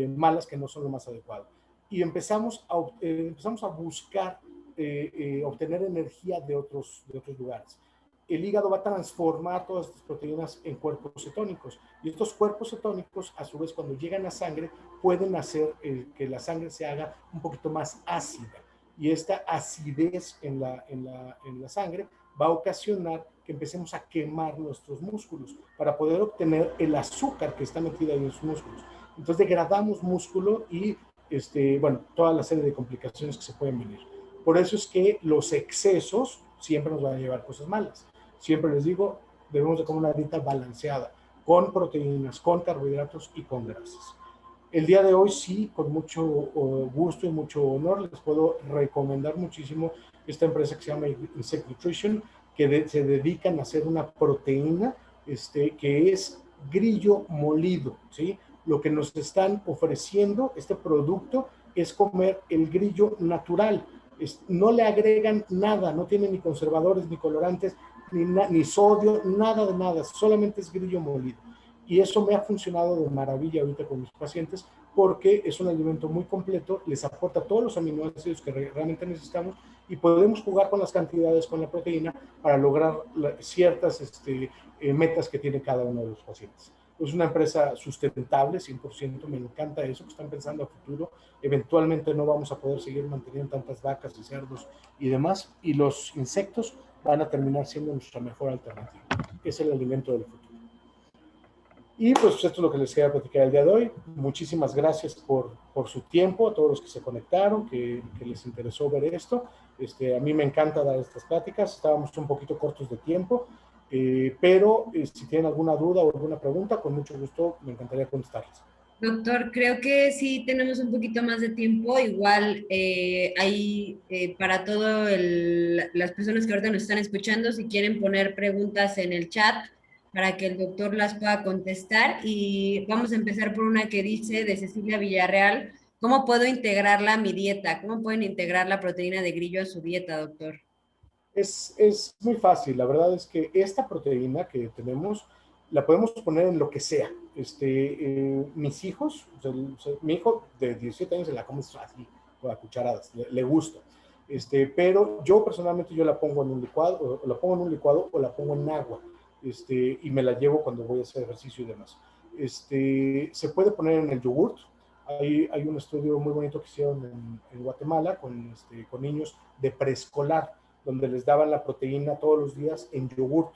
[SPEAKER 2] malas que no son lo más adecuado. Y empezamos a buscar obtener energía de otros lugares. El hígado va a transformar todas estas proteínas en cuerpos cetónicos. Y estos cuerpos cetónicos, a su vez, cuando llegan a sangre, pueden hacer que la sangre se haga un poquito más ácida. Y esta acidez en la sangre va a ocasionar que empecemos a quemar nuestros músculos para poder obtener el azúcar que está metida en los músculos. Entonces degradamos músculo y, bueno, toda la serie de complicaciones que se pueden venir. Por eso es que los excesos siempre nos van a llevar cosas malas. Siempre les digo, debemos de comer una dieta balanceada, con proteínas, con carbohidratos y con grasas. El día de hoy sí, con mucho gusto y mucho honor, les puedo recomendar muchísimo esta empresa que se llama Insect Nutrition, que se dedican a hacer una proteína que es grillo molido, ¿sí? Lo que nos están ofreciendo, este producto, es comer el grillo natural. No le agregan nada, no tiene ni conservadores, ni colorantes, ni sodio, nada de nada, solamente es grillo molido. Y eso me ha funcionado de maravilla ahorita con mis pacientes porque es un alimento muy completo, les aporta todos los aminoácidos que realmente necesitamos y podemos jugar con las cantidades, con la proteína para lograr ciertas metas que tiene cada uno de los pacientes. Es una empresa sustentable, 100%, me encanta eso, que están pensando a futuro. Eventualmente no vamos a poder seguir manteniendo tantas vacas y cerdos y demás, y los insectos van a terminar siendo nuestra mejor alternativa. Es el alimento del futuro. Y pues esto es lo que les quería platicar el día de hoy. Muchísimas gracias por su tiempo, a todos los que se conectaron, que les interesó ver esto. A mí me encanta dar estas pláticas, estábamos un poquito cortos de tiempo, pero si tienen alguna duda o alguna pregunta, con mucho gusto me encantaría contestarles.
[SPEAKER 1] Doctor, creo que sí tenemos un poquito más de tiempo. Igual hay para todas las personas que ahorita nos están escuchando, si quieren poner preguntas en el chat para que el doctor las pueda contestar. Y vamos a empezar por una que dice de Cecilia Villarreal, ¿cómo puedo integrarla a mi dieta? ¿Cómo pueden integrar la proteína de grillo a su dieta, doctor?
[SPEAKER 2] Es muy fácil, la verdad es que esta proteína que tenemos la podemos poner en lo que sea. Mis hijos, mi hijo de 17 años se la come así, con las cucharadas, le gusta. Pero yo personalmente yo la pongo en un licuado, o la pongo en un licuado o la pongo en agua, y me la llevo cuando voy a hacer ejercicio y demás. Se puede poner en el yogurt. Hay un estudio muy bonito que hicieron en Guatemala con niños de preescolar donde les daban la proteína todos los días en yogurt,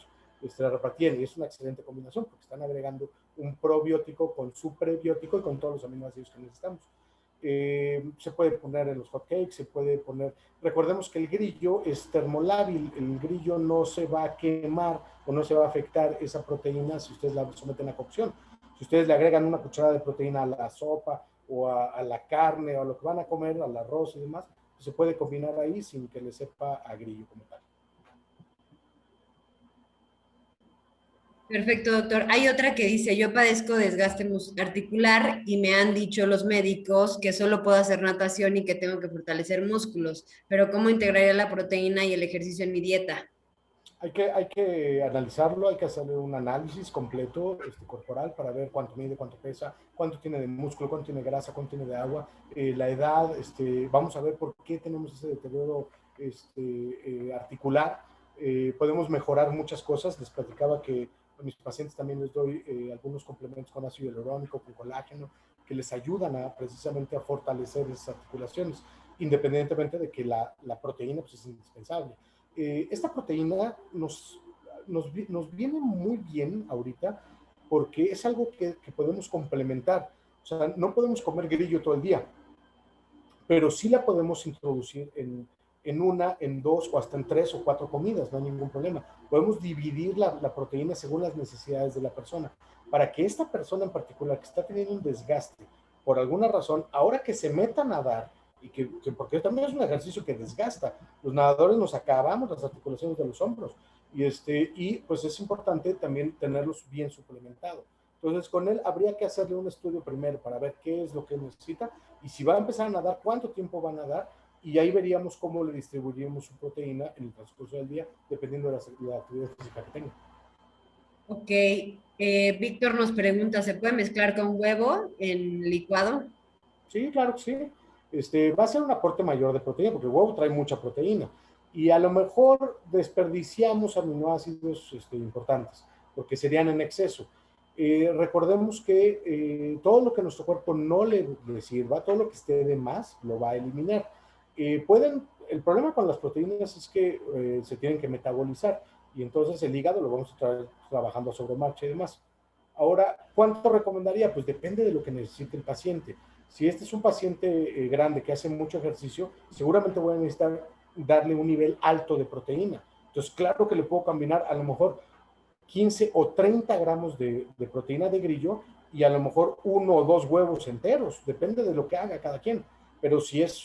[SPEAKER 2] la repartían y es una excelente combinación porque están agregando un probiótico con su prebiótico y con todos los aminoácidos que necesitamos. Se puede poner en los hotcakes, se puede poner, recordemos que el grillo es termolábil, el grillo no se va a quemar o no se va a afectar esa proteína si ustedes la someten a cocción. Si ustedes le agregan una cucharada de proteína a la sopa o a la carne o a lo que van a comer, al arroz y demás, se puede combinar ahí sin que le sepa a grillo como tal.
[SPEAKER 1] Perfecto, doctor. Hay otra que dice, yo padezco desgaste articular y me han dicho los médicos que solo puedo hacer natación y que tengo que fortalecer músculos, pero ¿cómo integraría la proteína y el ejercicio en mi dieta?
[SPEAKER 2] Hay que analizarlo, hay que hacerle un análisis completo corporal para ver cuánto mide, cuánto pesa, cuánto tiene de músculo, cuánto tiene de grasa, cuánto tiene de agua, la edad, vamos a ver por qué tenemos ese deterioro articular. Podemos mejorar muchas cosas. Les platicaba que a mis pacientes también les doy algunos complementos con ácido hialurónico, con colágeno, que les ayudan precisamente a fortalecer esas articulaciones, independientemente de que la proteína pues, es indispensable. Esta proteína nos viene muy bien ahorita porque es algo que podemos complementar. O sea, no podemos comer grillo todo el día, pero sí la podemos introducir en una, en dos o hasta en tres o cuatro comidas, no hay ningún problema. Podemos dividir la proteína según las necesidades de la persona, para que esta persona en particular que está teniendo un desgaste por alguna razón, ahora que se meta a nadar, y porque también es un ejercicio que desgasta, los nadadores nos acabamos las articulaciones de los hombros, y pues es importante también tenerlos bien suplementados. Entonces, con él habría que hacerle un estudio primero para ver qué es lo que necesita y si va a empezar a nadar, cuánto tiempo va a nadar, y ahí veríamos cómo le distribuiríamos su proteína en el transcurso del día, dependiendo de la actividad física que tenga.
[SPEAKER 1] Ok, Víctor nos pregunta, ¿se puede mezclar con huevo en licuado?
[SPEAKER 2] Sí, claro que sí. Va a ser un aporte mayor de proteína, porque el huevo trae mucha proteína. Y a lo mejor desperdiciamos aminoácidos importantes, porque serían en exceso. Recordemos que todo lo que nuestro cuerpo no le sirva, todo lo que esté de más, lo va a eliminar. El problema con las proteínas es que se tienen que metabolizar y entonces el hígado lo vamos a estar trabajando sobre marcha y demás. Ahora, ¿Cuánto recomendaría? Pues depende de lo que necesite el paciente. Si este es un paciente grande que hace mucho ejercicio, seguramente voy a necesitar darle un nivel alto de proteína. Entonces, claro que le puedo combinar a lo mejor 15 o 30 gramos de proteína de grillo y a lo mejor 1 o 2 huevos enteros, depende de lo que haga cada quien. Pero si es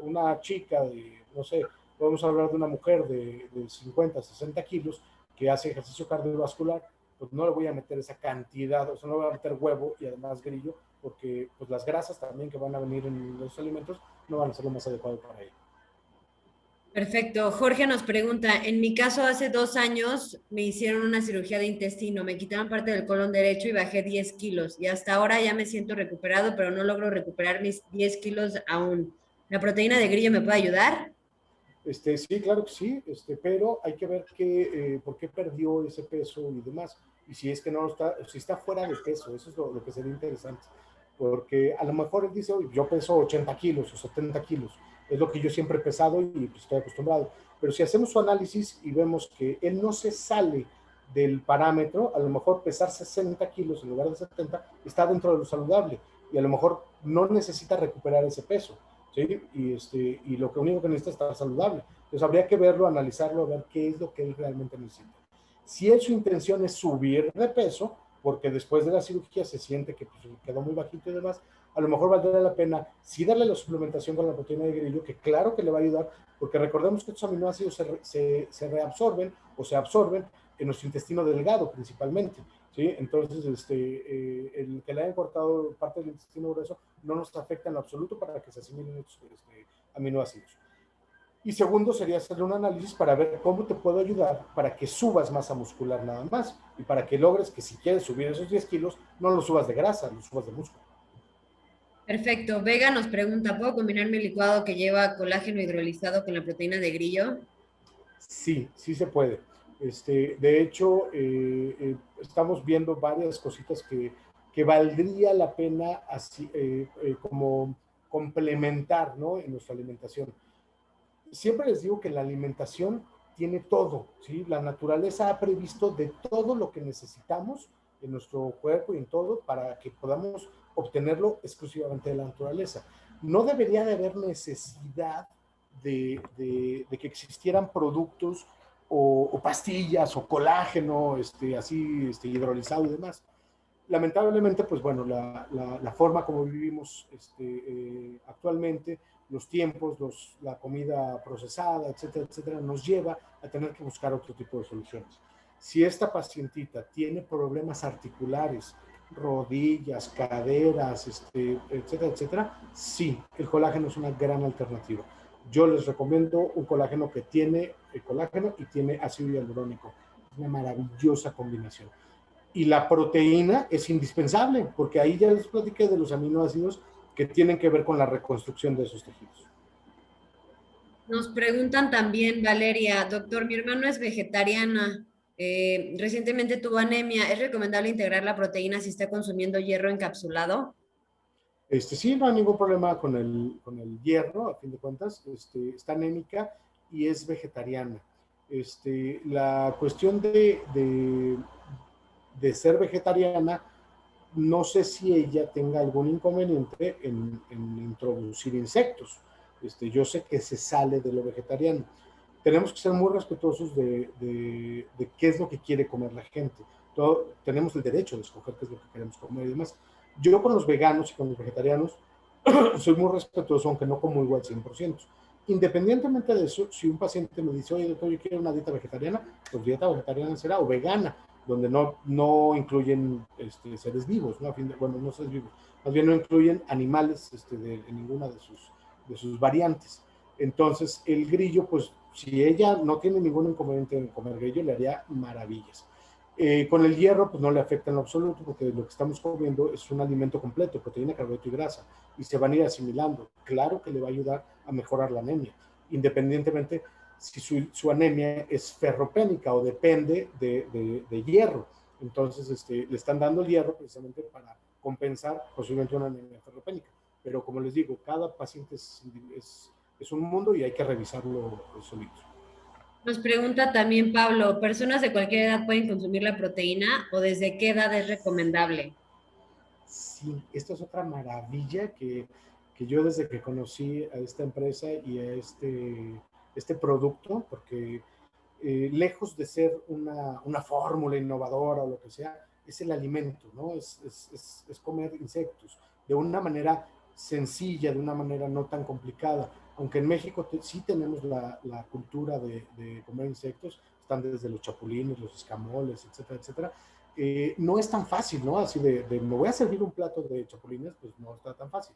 [SPEAKER 2] una chica de, no sé, podemos hablar de una mujer de 50, 60 kilos que hace ejercicio cardiovascular, pues no le voy a meter esa cantidad, o sea, no le voy a meter huevo y además grillo, porque pues las grasas también que van a venir en los alimentos no van a ser lo más adecuado para ella.
[SPEAKER 1] Perfecto. Jorge nos pregunta, en mi caso hace 2 años me hicieron una cirugía de intestino, me quitaron parte del colon derecho y bajé 10 kilos y hasta ahora ya me siento recuperado, pero no logro recuperar mis 10 kilos aún. ¿La proteína de grillo me puede ayudar?
[SPEAKER 2] Sí, claro que sí, pero hay que ver por qué perdió ese peso y demás. Y si es que no está, si está fuera de peso, eso es lo que sería interesante. Porque a lo mejor él dice, oye, yo peso 80 kilos o 70 kilos, es lo que yo siempre he pesado y pues, estoy acostumbrado. Pero si hacemos su análisis y vemos que él no se sale del parámetro, a lo mejor pesar 60 kilos en lugar de 70 está dentro de lo saludable y a lo mejor no necesita recuperar ese peso. ¿Sí? Y lo que único que necesita es estar saludable. Entonces habría que verlo, analizarlo, ver qué es lo que él realmente necesita. Si él, su intención es subir de peso, porque después de la cirugía se siente que pues, quedó muy bajito y demás, a lo mejor valdría la pena sí darle la suplementación con la proteína de grillo, que claro que le va a ayudar, porque recordemos que estos aminoácidos se reabsorben o se absorben en nuestro intestino delgado principalmente. ¿Sí? Entonces, el que le hayan cortado parte del intestino grueso no nos afecta en lo absoluto para que se asimilen estos aminoácidos. Y segundo sería hacerle un análisis para ver cómo te puedo ayudar para que subas masa muscular nada más y para que logres que si quieres subir esos 10 kilos, no los subas de grasa, los subas de músculo.
[SPEAKER 1] Perfecto. Vega nos pregunta, ¿puedo combinar mi licuado que lleva colágeno hidrolizado con la proteína de grillo?
[SPEAKER 2] Sí, sí se puede. De hecho, estamos viendo varias cositas que valdría la pena así, como complementar, ¿no? En nuestra alimentación. Siempre les digo que la alimentación tiene todo, ¿sí? La naturaleza ha previsto de todo lo que necesitamos en nuestro cuerpo y en todo para que podamos obtenerlo exclusivamente de la naturaleza. No debería de haber necesidad de que existieran productos o pastillas o colágeno, así, hidrolizado y demás. Lamentablemente, pues bueno, la forma como vivimos actualmente, los tiempos, la comida procesada, etcétera, etcétera, nos lleva a tener que buscar otro tipo de soluciones. Si esta pacientita tiene problemas articulares, rodillas, caderas, etcétera, etcétera, sí, el colágeno es una gran alternativa. Yo les recomiendo un colágeno que tiene colágeno y tiene ácido hialurónico. Es una maravillosa combinación. Y la proteína es indispensable, porque ahí ya les platiqué de los aminoácidos que tienen que ver con la reconstrucción de esos tejidos.
[SPEAKER 1] Nos preguntan también, Valeria, doctor, mi hermano es vegetariana. Recientemente tuvo anemia. ¿Es recomendable integrar la proteína si está consumiendo hierro encapsulado?
[SPEAKER 2] Sí, no hay ningún problema con el hierro, a fin de cuentas, está anémica y es vegetariana. La cuestión de ser vegetariana, no sé si ella tenga algún inconveniente en introducir insectos. Yo sé que se sale de lo vegetariano. Tenemos que ser muy respetuosos de qué es lo que quiere comer la gente. Tenemos el derecho de escoger qué es lo que queremos comer y demás. Yo con los veganos y con los vegetarianos soy muy respetuoso, aunque no como igual 100%. Independientemente de eso, si un paciente me dice, oye, doctor, yo quiero una dieta vegetariana, pues dieta vegetariana será, o vegana, donde no incluyen seres vivos, ¿no? Bueno, no seres vivos, más bien no incluyen animales en ninguna de sus variantes. Entonces, el grillo, pues, si ella no tiene ningún inconveniente en comer grillo, le haría maravillas. Con el hierro, pues no le afecta en lo absoluto, porque lo que estamos comiendo es un alimento completo, proteína, carbohidrato y grasa, y se van a ir asimilando. Claro que le va a ayudar a mejorar la anemia, independientemente si su anemia es ferropénica o depende de hierro. Entonces, le están dando el hierro precisamente para compensar posiblemente una anemia ferropénica. Pero como les digo, cada paciente es un mundo y hay que revisarlo solito.
[SPEAKER 1] Nos pregunta también Pablo, ¿personas de cualquier edad pueden consumir la proteína o desde qué edad es recomendable?
[SPEAKER 2] Sí, esto es otra maravilla que yo desde que conocí a esta empresa y a este producto, porque lejos de ser una fórmula innovadora o lo que sea, es el alimento, ¿no? Es comer insectos de una manera sencilla, de una manera no tan complicada. Aunque en México sí tenemos la cultura de comer insectos, están desde los chapulines, los escamoles, etcétera, etcétera. No es tan fácil, ¿no? Así me voy a servir un plato de chapulines, pues no está tan fácil.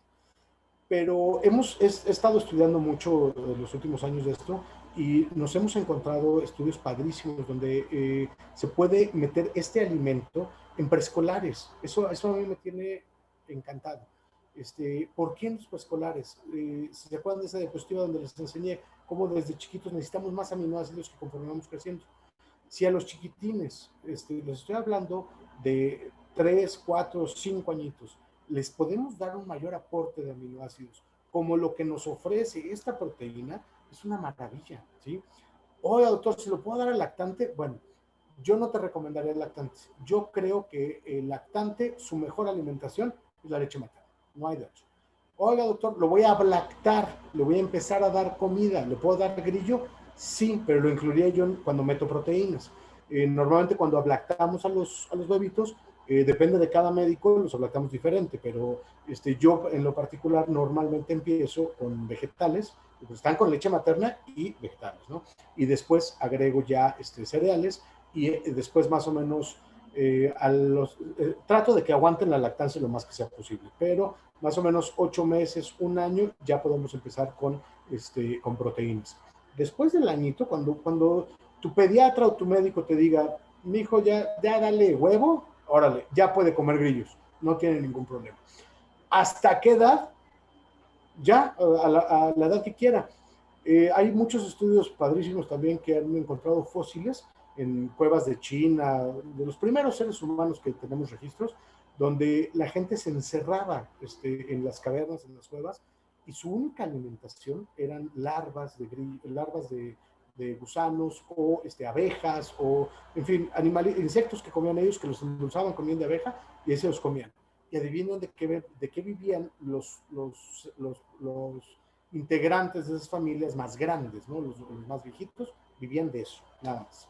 [SPEAKER 2] Pero he estado estudiando mucho en los últimos años de esto y nos hemos encontrado estudios padrísimos donde se puede meter este alimento en preescolares. Eso a mí me tiene encantado. ¿Por qué en los preescolares? Si se acuerdan de esa diapositiva donde les enseñé cómo desde chiquitos necesitamos más aminoácidos que conforme vamos creciendo. Si a los chiquitines, les estoy hablando de 3, 4, 5 añitos, les podemos dar un mayor aporte de aminoácidos, como lo que nos ofrece esta proteína, es una maravilla, ¿sí? Oye, doctor, ¿se lo puedo dar al lactante? Bueno, yo no te recomendaría el lactante. Yo creo que el lactante, su mejor alimentación es la leche materna. No hay de otra. Oiga, doctor, lo voy a lactar, le voy a empezar a dar comida, ¿le puedo dar grillo? Sí, pero lo incluiría yo cuando meto proteínas. Normalmente cuando ablactamos a los bebitos, depende de cada médico, los ablactamos diferente, pero yo en lo particular normalmente empiezo con vegetales, pues están con leche materna y vegetales, ¿no? Y después agrego ya cereales y después más o menos trato de que aguanten la lactancia lo más que sea posible, pero más o menos 8 meses, un año, ya podemos empezar con proteínas. Después del añito, cuando tu pediatra o tu médico te diga, mi hijo ya dale huevo, órale, ya puede comer grillos, no tiene ningún problema. ¿Hasta qué edad? Ya, a la edad que quiera. Hay muchos estudios padrísimos también que han encontrado fósiles en cuevas de China, de los primeros seres humanos que tenemos registros, donde la gente se encerraba en las cavernas, en las cuevas, y su única alimentación eran larvas de gusanos o abejas o, en fin, insectos que comían ellos, que los endulzaban comiendo de abeja y ese los comían. Y adivinen de qué vivían los integrantes de esas familias más grandes, ¿no? Los más viejitos vivían de eso, nada más.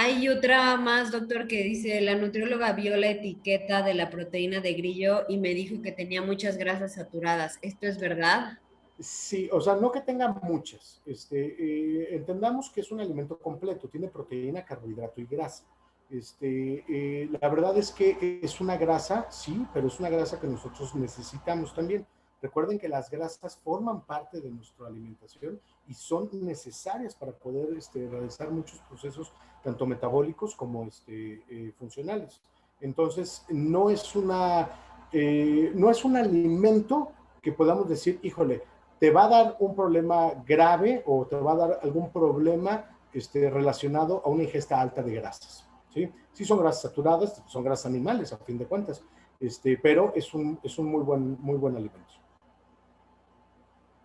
[SPEAKER 1] Hay otra más, doctor, que dice, la nutrióloga vio la etiqueta de la proteína de grillo y me dijo que tenía muchas grasas saturadas. ¿Esto es verdad?
[SPEAKER 2] Sí, o sea, no que tenga muchas. Entendamos que es un alimento completo, tiene proteína, carbohidrato y grasa. La verdad es que es una grasa, sí, pero es una grasa que nosotros necesitamos también. Recuerden que las grasas forman parte de nuestra alimentación y son necesarias para poder realizar muchos procesos, tanto metabólicos como funcionales. Entonces, no es un alimento que podamos decir, híjole, te va a dar un problema grave o te va a dar algún problema relacionado a una ingesta alta de grasas. ¿Sí? Sí son grasas saturadas, son grasas animales a fin de cuentas, pero es un muy buen alimento.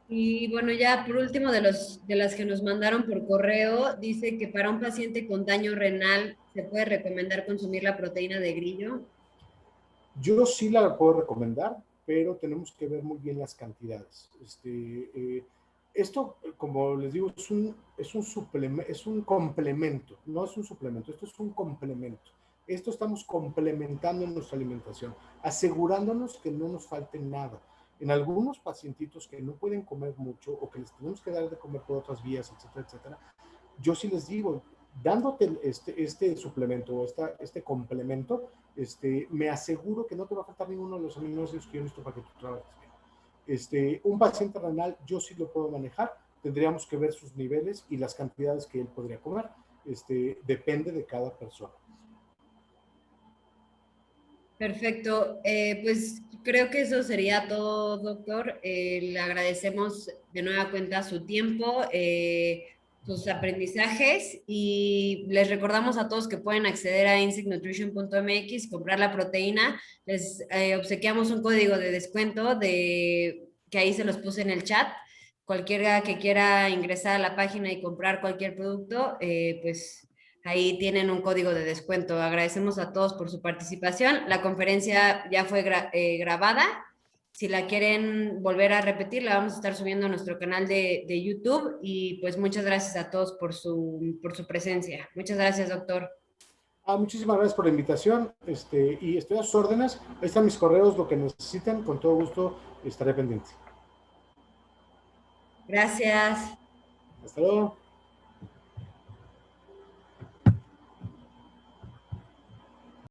[SPEAKER 1] Y bueno, ya por último de las que nos mandaron por correo, dice que para un paciente con daño renal se puede recomendar consumir la proteína de grillo.
[SPEAKER 2] Yo sí la puedo recomendar, pero tenemos que ver muy bien las cantidades. Esto, como les digo, es un complemento, no es un suplemento, esto es un complemento. Esto estamos complementando en nuestra alimentación, asegurándonos que no nos falte nada. En algunos pacientitos que no pueden comer mucho o que les tenemos que dar de comer por otras vías, etcétera, etcétera, yo sí les digo, dándote este suplemento o este complemento, me aseguro que no te va a faltar ninguno de los aminoácidos que yo necesito para que tú trabajes bien. Un paciente renal, yo sí lo puedo manejar, tendríamos que ver sus niveles y las cantidades que él podría comer. Depende de cada persona.
[SPEAKER 1] Perfecto. Pues creo que eso sería todo, doctor. Le agradecemos de nueva cuenta su tiempo, sus aprendizajes y les recordamos a todos que pueden acceder a insectnutrition.mx, comprar la proteína. Les obsequiamos un código de descuento de que ahí se los puse en el chat. Cualquiera que quiera ingresar a la página y comprar cualquier producto, pues ahí tienen un código de descuento. Agradecemos a todos por su participación. La conferencia ya fue grabada. Si la quieren volver a repetir, la vamos a estar subiendo a nuestro canal de YouTube. Y pues muchas gracias a todos por su presencia. Muchas gracias, doctor.
[SPEAKER 2] Muchísimas gracias por la invitación y estoy a sus órdenes. Ahí están mis correos, lo que necesiten, con todo gusto estaré pendiente.
[SPEAKER 1] Gracias.
[SPEAKER 2] Hasta luego.